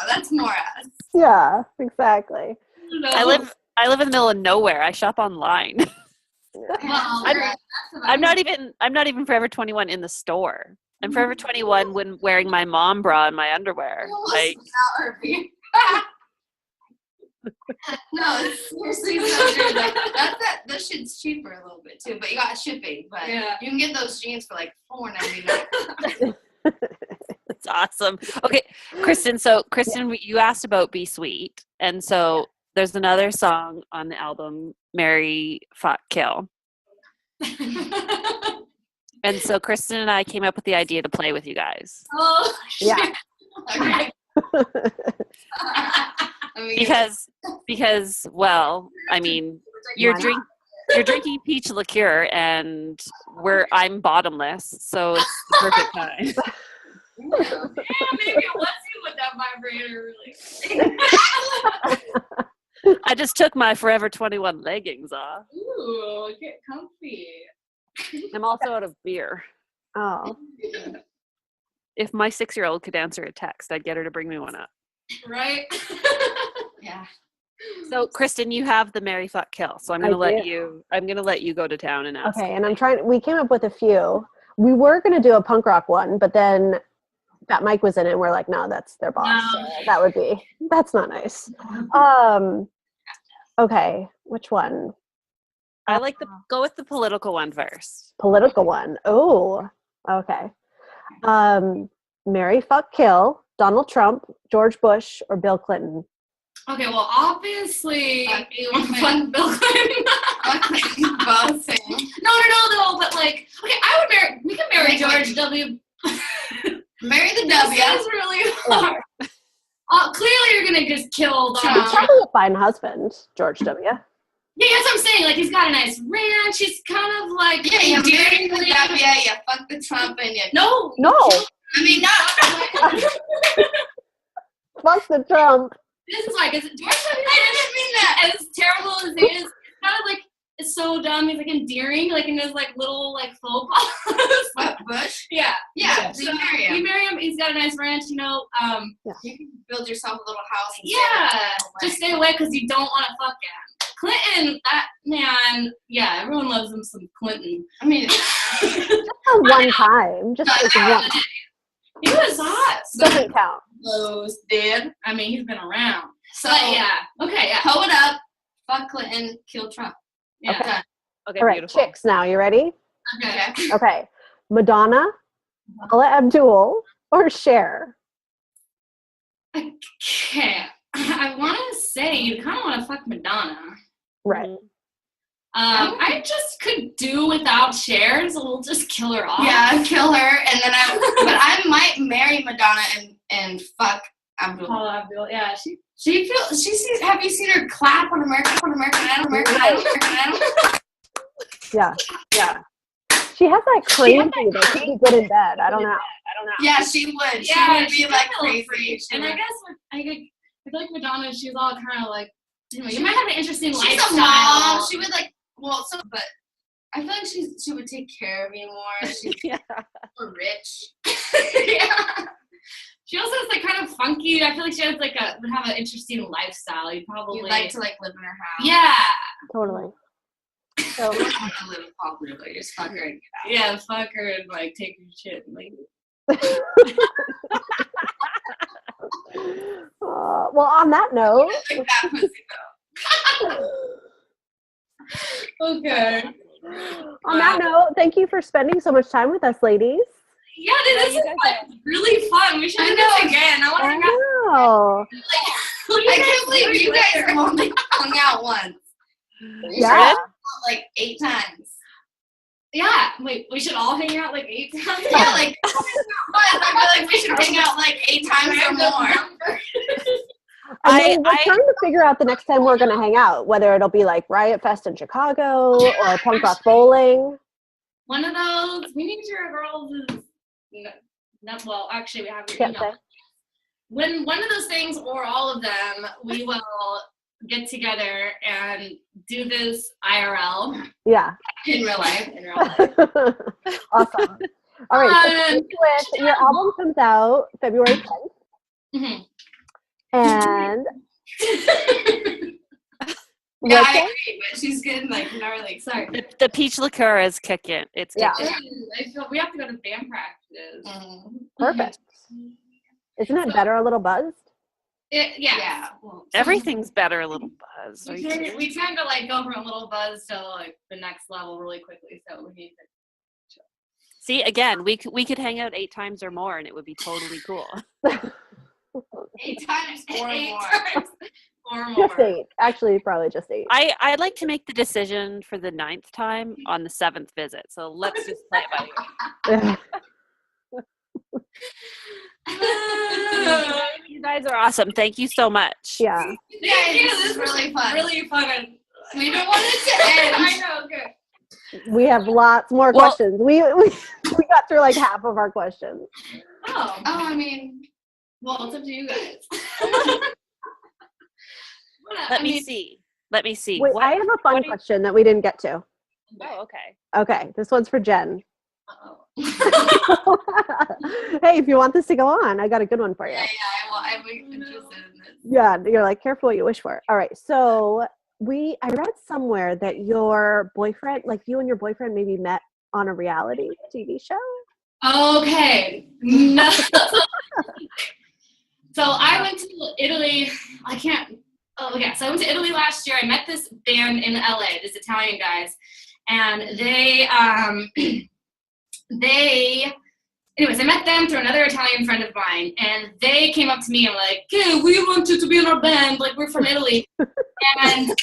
That's more us. Yeah, exactly. I live in the middle of nowhere. I shop online. I'm not even Forever 21 in the store. I'm Forever 21 when wearing my mom bra and my underwear. Like, no, it's seriously so true. Like, that shit's cheaper a little bit too, but you got shipping. But you can get those jeans for like $4.99. That's awesome. Okay, Kristen. So you asked about Be Sweet, and so there's another song on the album, Marry, Fuck, Kill. And so Kristen and I came up with the idea to play with you guys. Oh, yeah. Okay. Because well, I mean, you're drinking peach liqueur, and I'm bottomless, so it's the perfect time. Yeah, maybe it was you with that vibrator, really. I just took my Forever 21 leggings off. Ooh, get comfy. I'm also out of beer. Oh. If my 6-year-old could answer a text, I'd get her to bring me one up. Right? Yeah. So, Kristen, you have the Marry, Fuck, Kill. So I'm gonna let you go to town and ask. Okay, and we came up with a few. We were gonna do a punk rock one, but then Fat Mike was in it, and we're like, no, that's their boss. No. So that's not nice. Okay, which one? I like go with the political one first. Political one. Oh, okay. Marry, fuck, kill, Donald Trump, George Bush, or Bill Clinton? Okay, well, obviously, you want to fuck Bill Clinton. Both same. No, but like, okay, we could marry George W. Marry the This W. is really hard. Clearly, you're gonna just kill He's Donald Trump. probably a fine husband, George W. Yeah, that's what I'm saying. Like, he's got a nice ranch. He's kind of like You marry the W, you fuck the Trump, and you No. I mean, not. Fuck the Trump. This is like, George W. I didn't mean that. As terrible as he is, kind of like, it's so dumb. He's like endearing, like in his like little like faux pas. What, Bush? Yeah. So you marry him. You marry him. He's got a nice ranch, you know. You can build yourself a little house. And Just stay away because you don't want to fuck him. Clinton, that man, yeah, everyone loves him some Clinton. I mean, Just for one time. Just like one. He was hot. Doesn't count. Close, dude. I mean, he's been around. So But yeah. Okay, yeah. hoe it up, fuck Clinton, kill Trump. Yeah. Done. Okay, All right, beautiful. chicks now. You ready? Okay. Okay. Madonna, Paula Abdul, or Cher? Okay. I want to say you kind of want to fuck Madonna. Right. I just could do without Cher, so we'll just kill her off. Yeah, kill her, and then I might marry Madonna and fuck Abdul. Paula Abdul, yeah, she Sees. Have you seen her clap on American Idol? Yeah. She has that crazy that could be good in bed. I don't know. Yeah, she would. She would be like crazy. And I guess I feel like Madonna, she's all kind of like, you might have an interesting She's lifestyle. a mom. She would like, but I feel like she would take care of you more. She's more rich. Yeah. She also is like kind of funky. I feel like she has like would have an interesting lifestyle. You'd like to like live in her house. Yeah. Totally. So I want to live popularly. Just fuck her and get out. Yeah, fuck her and like take her shit and leave. Well, on that note. Like that pussy though. Okay. On that note, thank you for spending so much time with us, ladies. Yeah, dude, this is like really fun. We should do this again. I want to hang out. Oh. I can't believe you guys have only hung out once. Yeah. Like 8 times. Yeah. Wait, we should all hang out like 8 times? Yeah, like I feel like we should hang out like 8 times or more. And then we're trying to figure out the next time we're going to hang out, whether it'll be like Riot Fest in Chicago or Punk Rock Bowling. One of those. We need your girls is well, actually, we have your Can't email. say. When one of those things or all of them, we will get together and do this IRL. Yeah. In real life. Awesome. All right. So your album comes out February 10th. Mm-hmm. And yeah, I agree, but she's getting like gnarly. Sorry. The peach liqueur is kicking. It's kicking. I feel we have to go to band practice. Mm-hmm. Perfect. Isn't it better a little buzzed? Yeah. Well, Everything's better a little buzz. We tend to like go from a little buzz to like the next level really quickly. So we need to See, again, we could hang out 8 times or more, and it would be totally cool. 8 times or more. Or more. Just 8. Actually, probably just 8. I'd like to make the decision for the 9th time on the 7th visit. So let's just play it by ear. You guys are awesome. Thank you so much. Yeah. Thank you. This is really fun. Really fun. We don't want it to end. I know. Good. We have lots more questions. We got through like half of our questions. Oh, I mean, well, it's up to you guys. Let me see. Wait, I have a fun question that we didn't get to. Oh, okay. Okay, this one's for Jen. Uh-oh. Hey, if you want this to go on, I got a good one for you. Yeah, I'm interested in this. Yeah, you're like, careful what you wish for. All right, so I read somewhere that your boyfriend, like you and your boyfriend maybe met on a reality TV show. Okay. No. So I went to Italy. I can't Oh, okay. So I went to Italy last year. I met this band in LA, these Italian guys, and anyways, I met them through another Italian friend of mine, and they came up to me and were like, "Hey, we want you to be in our band. Like, we're from Italy." And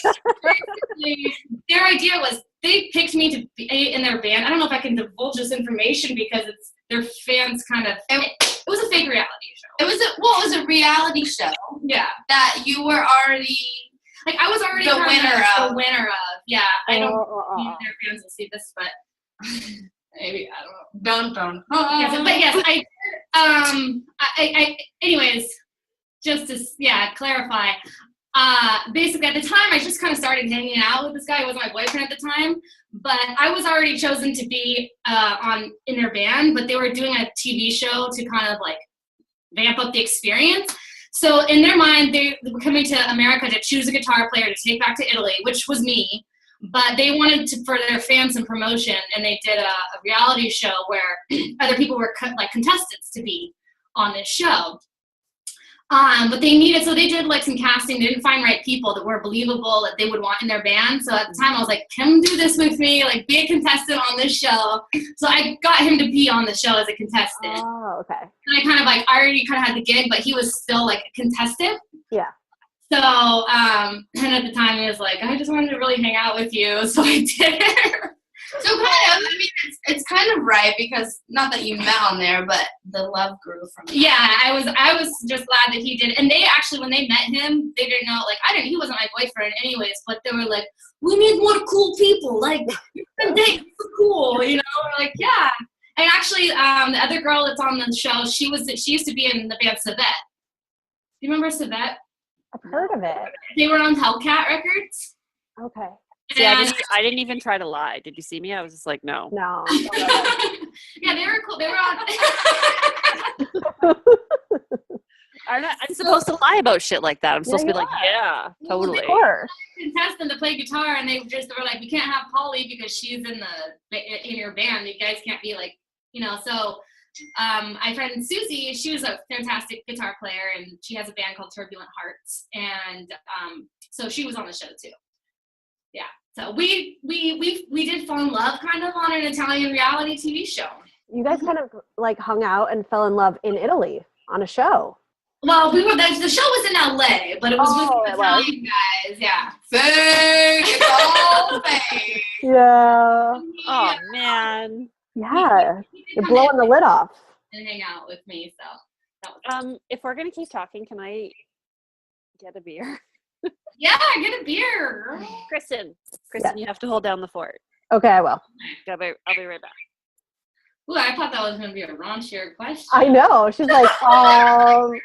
basically, their idea was they picked me to be in their band. I don't know if I can divulge this information because it's their fans kind of. It was a fake reality show. It was a reality show. Yeah. That you were already. Like, I was already the winner of. Yeah. I don't think their fans will see this, but maybe, I don't know. Don't. Yes, but yes, I anyways, just to, clarify, basically at the time I just kind of started hanging out with this guy. He wasn't my boyfriend at the time, but I was already chosen to be in their band, but they were doing a TV show to kind of like vamp up the experience. So in their mind, they were coming to America to choose a guitar player to take back to Italy, which was me. But they wanted to, for their fans, some promotion, and they did a reality show where other people were like contestants to be on this show. But they needed, so they did like some casting. They didn't find right people that were believable that they would want in their band. So at the time I was like, come do this with me, like be a contestant on this show. So I got him to be on the show as a contestant. Oh, okay. And I kind of like, I already kind of had the gig, but he was still like a contestant. Yeah. So, and at the time he was like, I just wanted to really hang out with you. So I did. So kind of, I mean, it's kind of right because not that you met on there, but the love grew from it. Yeah, I was just glad that he did. And they actually, when they met him, they didn't know, like, he wasn't my boyfriend anyways, but they were like, we need more cool people. Like, they're cool, you know? We're like, yeah. And actually, the other girl that's on the show, she used to be in the band Savette. Do you remember Savette? I've heard of it. They were on Hellcat Records. Okay. See, I didn't even try to lie. Did you see me? I was just like, no. No. Yeah, they were cool. They were on. I'm supposed to lie about shit like that. I'm supposed to be like, yeah, totally. Of course. Contestant to play guitar, and they were like, we can't have Poli because she's in your band. You guys can't be like, you know. So, my friend Susie, she was a fantastic guitar player, and she has a band called Turbulent Hearts, and so she was on the show too. Yeah. So we did fall in love kind of on an Italian reality TV show. You guys kind of like hung out and fell in love in Italy on a show. Well, the show was in LA, but it was with the Italian guys. Yeah. Fake. It's all fake. Yeah. Oh man. Yeah. You're blowing the lid off. And hang out with me, so that was if we're gonna keep talking, can I get a beer? Yeah, get a beer. Kristen, Yeah. You have to hold down the fort. Okay, I will. I'll be right back. Ooh, I thought that was going to be a raunchier question. I know. She's like, I was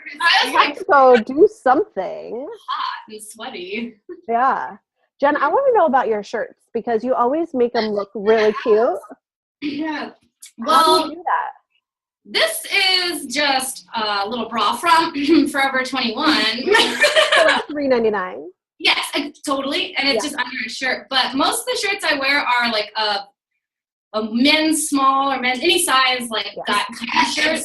like, let's go do something. Hot and sweaty. Yeah. Jen, I want to know about your shirts because you always make them look really cute. Yeah. How Well, do you do that? this is just a little bra from Forever 21. $3.99. Yes, totally. And it's just under a shirt. But most of the shirts I wear are like a men's small or men's, any size, like that kind of shirt.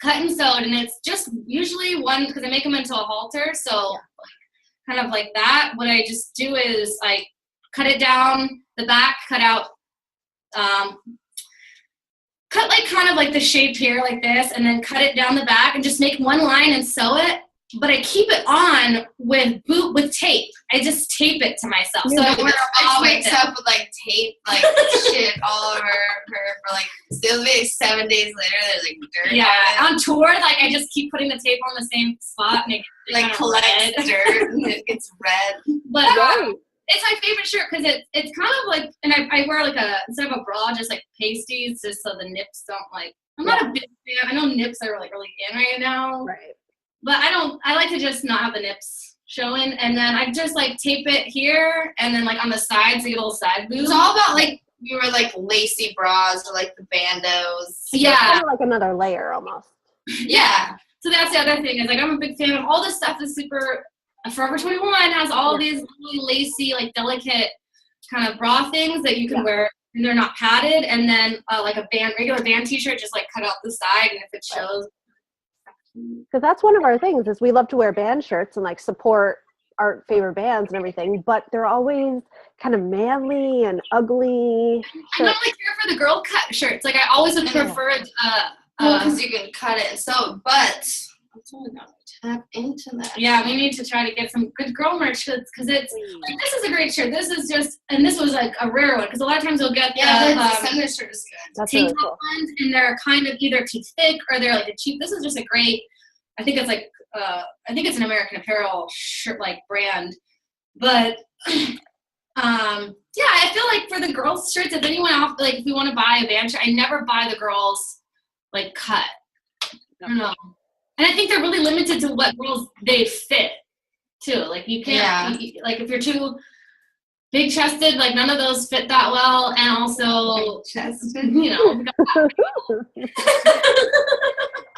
Cut and sewed. And it's just usually one, because I make them into a halter. So kind of like that. What I just do is I cut it down the back, cut out, cut like kind of like the shape here like this, and then cut it down the back and just make one line and sew it. But I keep it on with tape. I just tape it to myself. So I wear I wakes up with like tape, like shit all over her for like still like 7 days later. There's like dirt. Yeah, on tour, like I just keep putting the tape on the same spot and it like collects dirt and it gets red. But it's my favorite shirt because it's kind of like, and I wear like instead of a bra, just like pasties, just so the nips don't like. I'm not a big fan. I know nips are like really in right now. Right. But I like to just not have the nips showing, and then I just like tape it here, and then like on the sides, you get a little side boob. It's all about like you were like lacy bras or like the bandos. Yeah, kind of like another layer almost. Yeah. So that's the other thing is like I'm a big fan of all this stuff. Is super. Forever 21 has all these really lacy, like delicate kind of bra things that you can wear, and they're not padded. And then like a regular band T-shirt, just like cut out the side, and if it shows. Because that's one of our things is we love to wear band shirts and like support our favorite bands and everything, but they're always kind of manly and ugly. I don't like care for the girl cut shirts. Like I always would prefer because you can cut it. So, but I'm totally gonna tap into that. Yeah, we need to try to get some good girl merch because it's like, this is a great shirt. This is just, and this was like a rare one because a lot of times you'll get the Sunday shirt is good. That's tank really top cool. ones, and they're kind of either too thick or they're like a cheap. This is just a great. I think it's like I think it's an American Apparel shirt like brand, but yeah, I feel like for the girls' shirts, if anyone else like if we want to buy a band shirt, I never buy the girls like cut. I don't know. And I think they're really limited to what girls they fit too. Like you can't, like if you're too big chested, like none of those fit that well. And also, you know.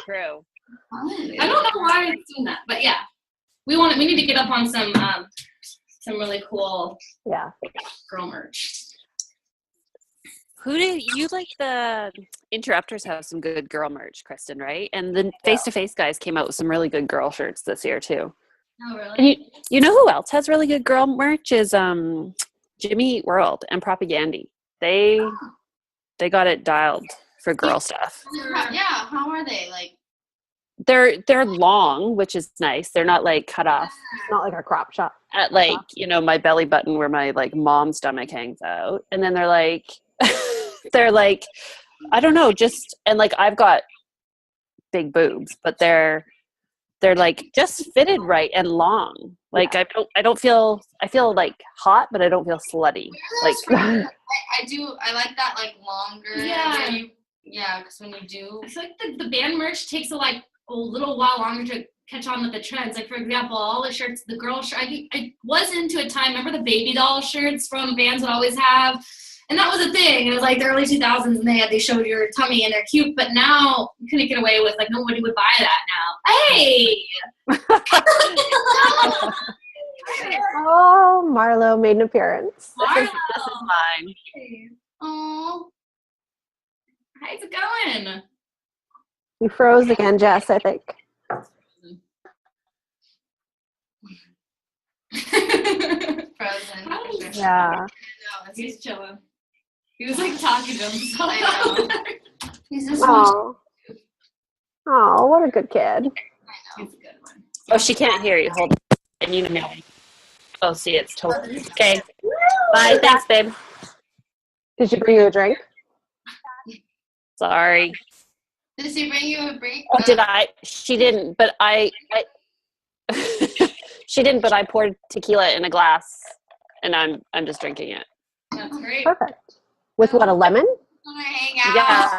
True. I don't know why it's doing that, but yeah, we need to get up on some really cool girl merch. Who do you like? The Interrupters have some good girl merch, Kristen, right? And the Face to Face guys came out with some really good girl shirts this year too. Oh, really? And you know who else has really good girl merch is Jimmy Eat World and Propagandy. They got it dialed for girl stuff. Yeah, how are they? Like they're long, which is nice. They're not like cut off. It's not like a crop shop. At like, you know, my belly button where my like mom's stomach hangs out. And then they're like they're like, I don't know, just, and like I've got big boobs, but they're like just fitted right and long. Like I feel like hot, but I don't feel slutty. Like I like that like longer. Yeah. Because when you do, I feel like the band merch takes a little while longer to catch on with the trends. Like for example, all the shirts, the girl shirt. I was into a time. Remember the baby doll shirts from bands would always have. And that was a thing. It was like the early 2000s, and they showed your tummy, and they're cute. But now you couldn't get away with like nobody would buy that now. Hey. Oh, Marlo made an appearance. this is mine. Hey. oh, How's it going? You froze again, Jess, I think. frozen. Yeah. He's chilling. He was like talking to himself. I know. He's just Oh, what a good kid. He's a good one. Oh, she can't hear you. Hold on. And you know. Oh, see, it's totally okay. Bye. Thanks, babe. Did she bring you a drink? Sorry. Did she bring you a drink? Oh, did I? She didn't, but I she didn't, but I poured tequila in a glass and I'm just drinking it. That's great. Perfect. With what, a lemon? Wanna hang out Yeah.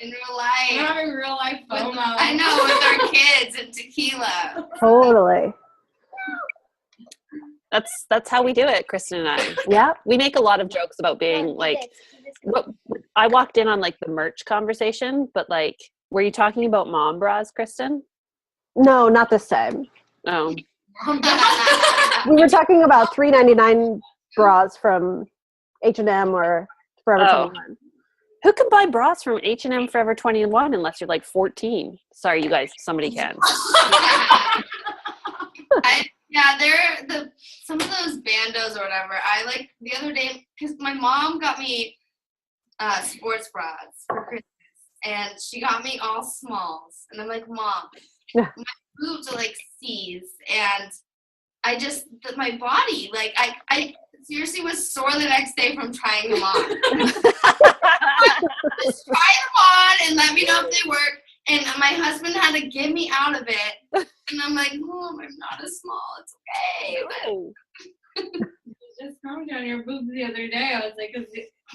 in real We're life. having real life FOMO. I know, with our kids and tequila. Totally. That's how we do it, Kristen and I. Yeah. We make a lot of jokes about being like, I walked in on like the merch conversation, but like, were you talking about mom bras, Kristen? No, not this time. Oh. We were talking about $3.99 bras from H&M or Forever 21. Who can buy bras from H&M Forever 21 unless you're like 14? Sorry, you guys, somebody can. They're some of those bandos or whatever. I like the other day because my mom got me sports bras for Christmas, and she got me all smalls, and I'm like, Mom, my boobs are like C's, and my body, like I seriously was sore the next day from trying them on. Just try them on and let me know if they work. And my husband had to get me out of it. And I'm like, Mom, I'm not as small. It's okay. Oh. Just commented on your boobs the other day. I was like,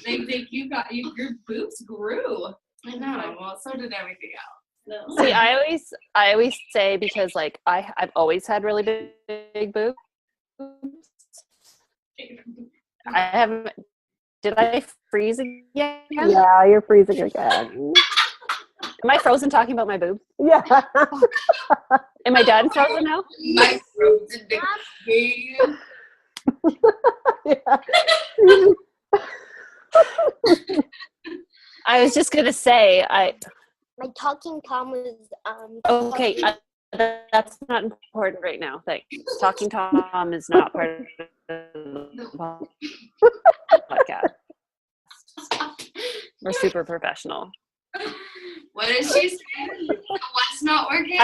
they think your boobs grew. I know. Well, so did everything else. See, I always say, because like I've always had really big boobs. I haven't. Did I freeze again? Yeah, you're freezing again. Am I frozen talking about my boobs? Yeah. Am I done frozen now? My frozen big. Yeah. I was just gonna say My talking Tom was okay. that's not important right now. Thanks. Talking Tom is not part of the podcast. We're super professional. What did she say? What's not working?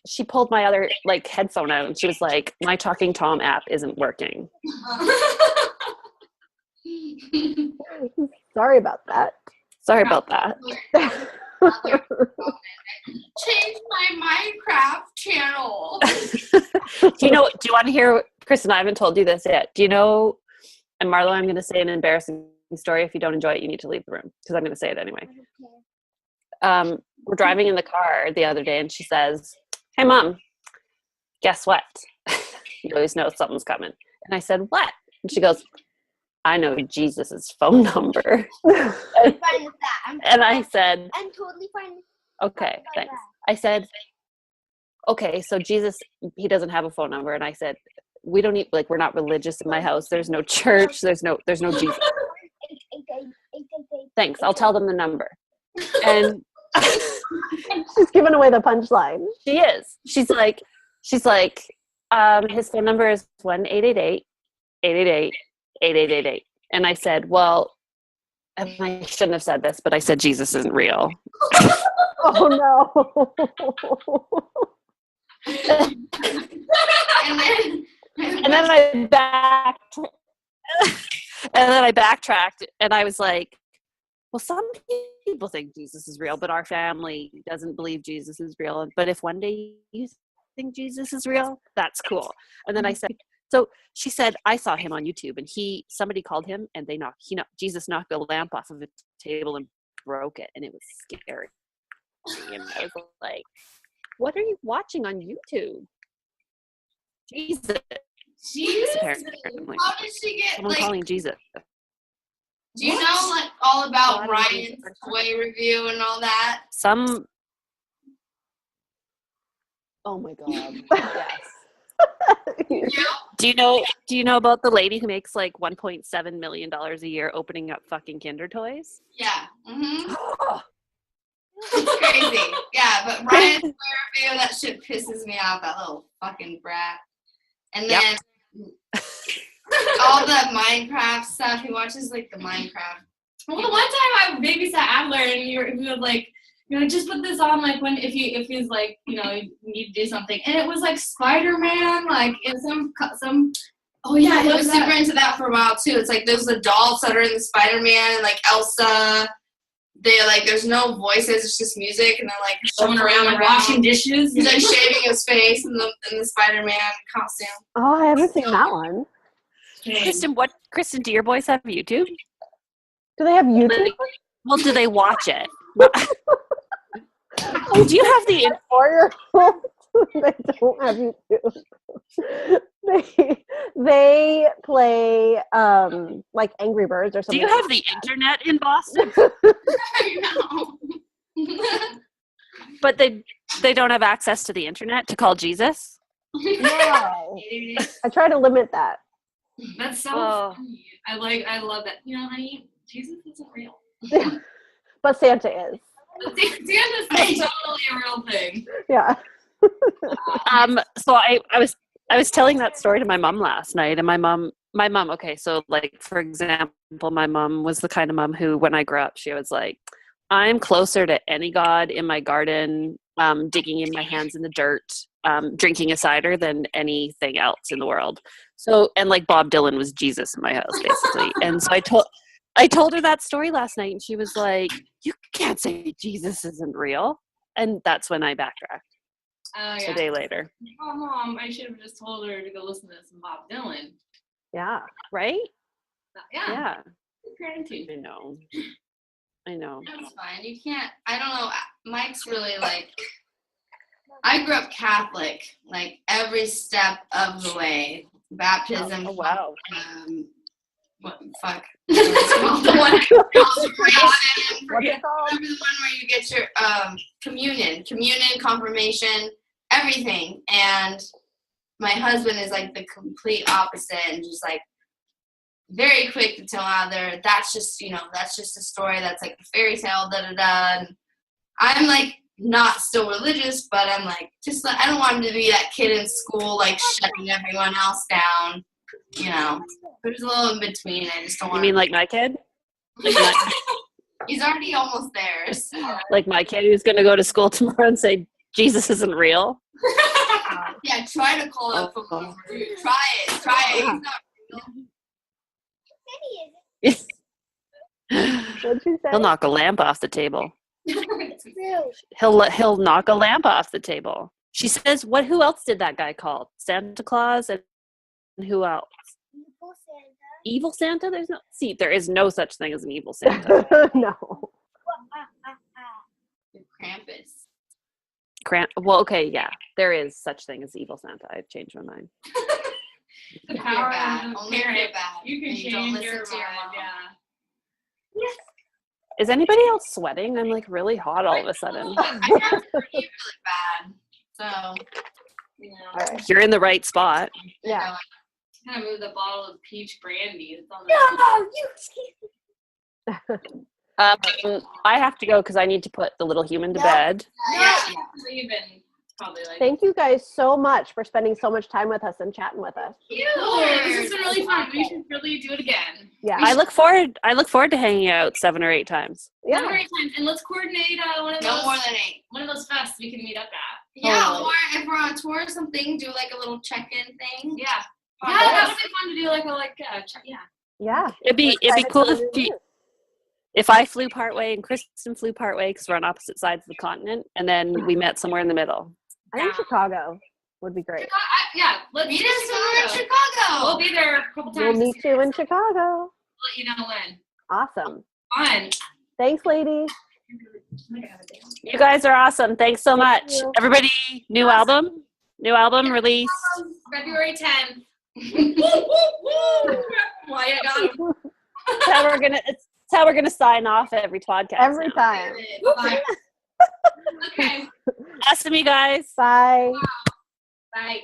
She pulled my other like headphone out and she was like, my Talking Tom app isn't working. Sorry about that. Change my Minecraft channel. Do you want to hear, Kristen, I haven't told you this yet. Do you know, and Marlo, I'm going to say an embarrassing story. If you don't enjoy it, you need to leave the room because I'm going to say it anyway. We're driving in the car the other day and she says, hey mom, guess what? You always know something's coming. And I said, what? And she goes, I know Jesus's phone number. I'm fine with that. And I said, I'm totally fine. Okay, thanks. I said, okay, so Jesus, he doesn't have a phone number. And I said, we don't need, like, we're not religious in my house. There's no church. There's no Jesus. Thanks. I'll tell them the number. And she's giving away the punchline. She is. She's like, his phone number is 1-888-888-8888. And I said, well, and I shouldn't have said this, but I said Jesus isn't real. Oh no. And then I backtracked and I was like, well, some people think Jesus is real, but our family doesn't believe Jesus is real. But if one day you think Jesus is real, that's cool. And then I said, so she said, I saw him on YouTube and somebody called him and Jesus knocked a lamp off of a table and broke it. And it was scary. And I was like, what are you watching on YouTube? Jesus. Apparently. How did she get, someone calling Jesus. Do you know, like, all about Ryan's toy review and all that? Oh my God. Yes. Do you know about the lady who makes like $1.7 million a year opening up fucking Kinder toys? Yeah. Mm-hmm. It's crazy. Yeah, but Ryan's toy review, that shit pisses me off, that little fucking brat. And then all the Minecraft stuff, he watches like the Minecraft. Well, the one time I babysat Adler and he was like, just put this on, like, when if he's like, you need to do something, and it was like Spider-Man, like in some. Oh yeah, he was super into that for a while too. It's like those adults that are in the Spider-Man and like Elsa. They like, there's no voices, it's just music, and they're like showing around, like washing dishes. He's like shaving his face in the Spider-Man costume. Oh, I haven't seen that one. Kristen, do your boys have YouTube? Do they have YouTube? Well, do they watch it? Do you have the 4-year-old? They don't have YouTube. They play like Angry Birds or something. Do you have the internet in Boston? I know. But they don't have access to the internet to call Jesus? No. I try to limit that. That's so funny. I love that. Honey, Jesus isn't real. But Santa is. Santa's totally a real thing. Yeah. So I was telling that story to my mom last night, and my mom, okay, so like, for example, my mom was the kind of mom who, when I grew up, she was like, I'm closer to any god in my garden, digging in my hands in the dirt, drinking a cider than anything else in the world. So, and like Bob Dylan was Jesus in my house, basically. And so I told her that story last night, and she was like, you can't say Jesus isn't real. And that's when I backtracked. A day later. Oh, Mom, I should have just told her to go listen to some Bob Dylan. Yeah. Right? Yeah. Gratitude. I know. That's fine. You can't, I don't know. Mike's really like, I grew up Catholic, like every step of the way. Baptism. Oh, wow. What the fuck? The one where you get your communion, confirmation, everything. And my husband is like the complete opposite and just like very quick to tell that's just a story, that's like a fairy tale, da da da. And I'm like not still religious, but I'm like, just I don't want him to be that kid in school, like shutting everyone else down. You know, there's a little in between. I just don't want. You mean like my kid? He's already almost there. So. Like my kid who's going to go to school tomorrow and say Jesus isn't real. Yeah, try to call it from dude. Try it. He's not real. What'd you say? He'll knock a lamp off the table. True. He'll knock a lamp off the table. She says, "Who else did that guy call? Santa Claus and who else? Evil Santa? There is no such thing as an evil Santa. No. Krampus. Well, okay, yeah, there is such thing as evil Santa. I've changed my mind. The power bad. of the Only if parent. you're bad. You can And you don't change listen your to your mind. mom. Yeah. Is anybody else sweating? I'm like really hot all of a sudden. I got really bad. So, you know. All right. You're in the right spot. Yeah. Kind of move the bottle of peach brandy. It's on I have to go because I need to put the little human to bed. Yeah. Even probably like. Thank you guys so much for spending so much time with us and chatting with us. You. This has been really fun. We should really do it again. Yeah. I look forward to hanging out 7 or 8 times. Yeah. 7 or 8 times, and let's coordinate one of No those. more than 8. One of those fests we can meet up at. Yeah, Totally. or if we're on tour or something, do like a little check-in thing. Yeah. Yeah, that would be fun to do yeah. Yeah. It'd be excited cool for the new if I flew part way and Kristen flew part way because we're on opposite sides of the continent, and then we met somewhere in the middle. I think Chicago would be great. Let's Meet do us when we're in Chicago. We'll be there a couple We'll times. meet you in Chicago. We'll let you know when. Awesome. Fun. Thanks, ladies. You guys are awesome. Thanks so much, you. everybody. New album release. February 10th. Why I got him. It's how we're gonna sign off every podcast. Every now. time. Bye. Okay. Awesome, you guys. Bye. Bye.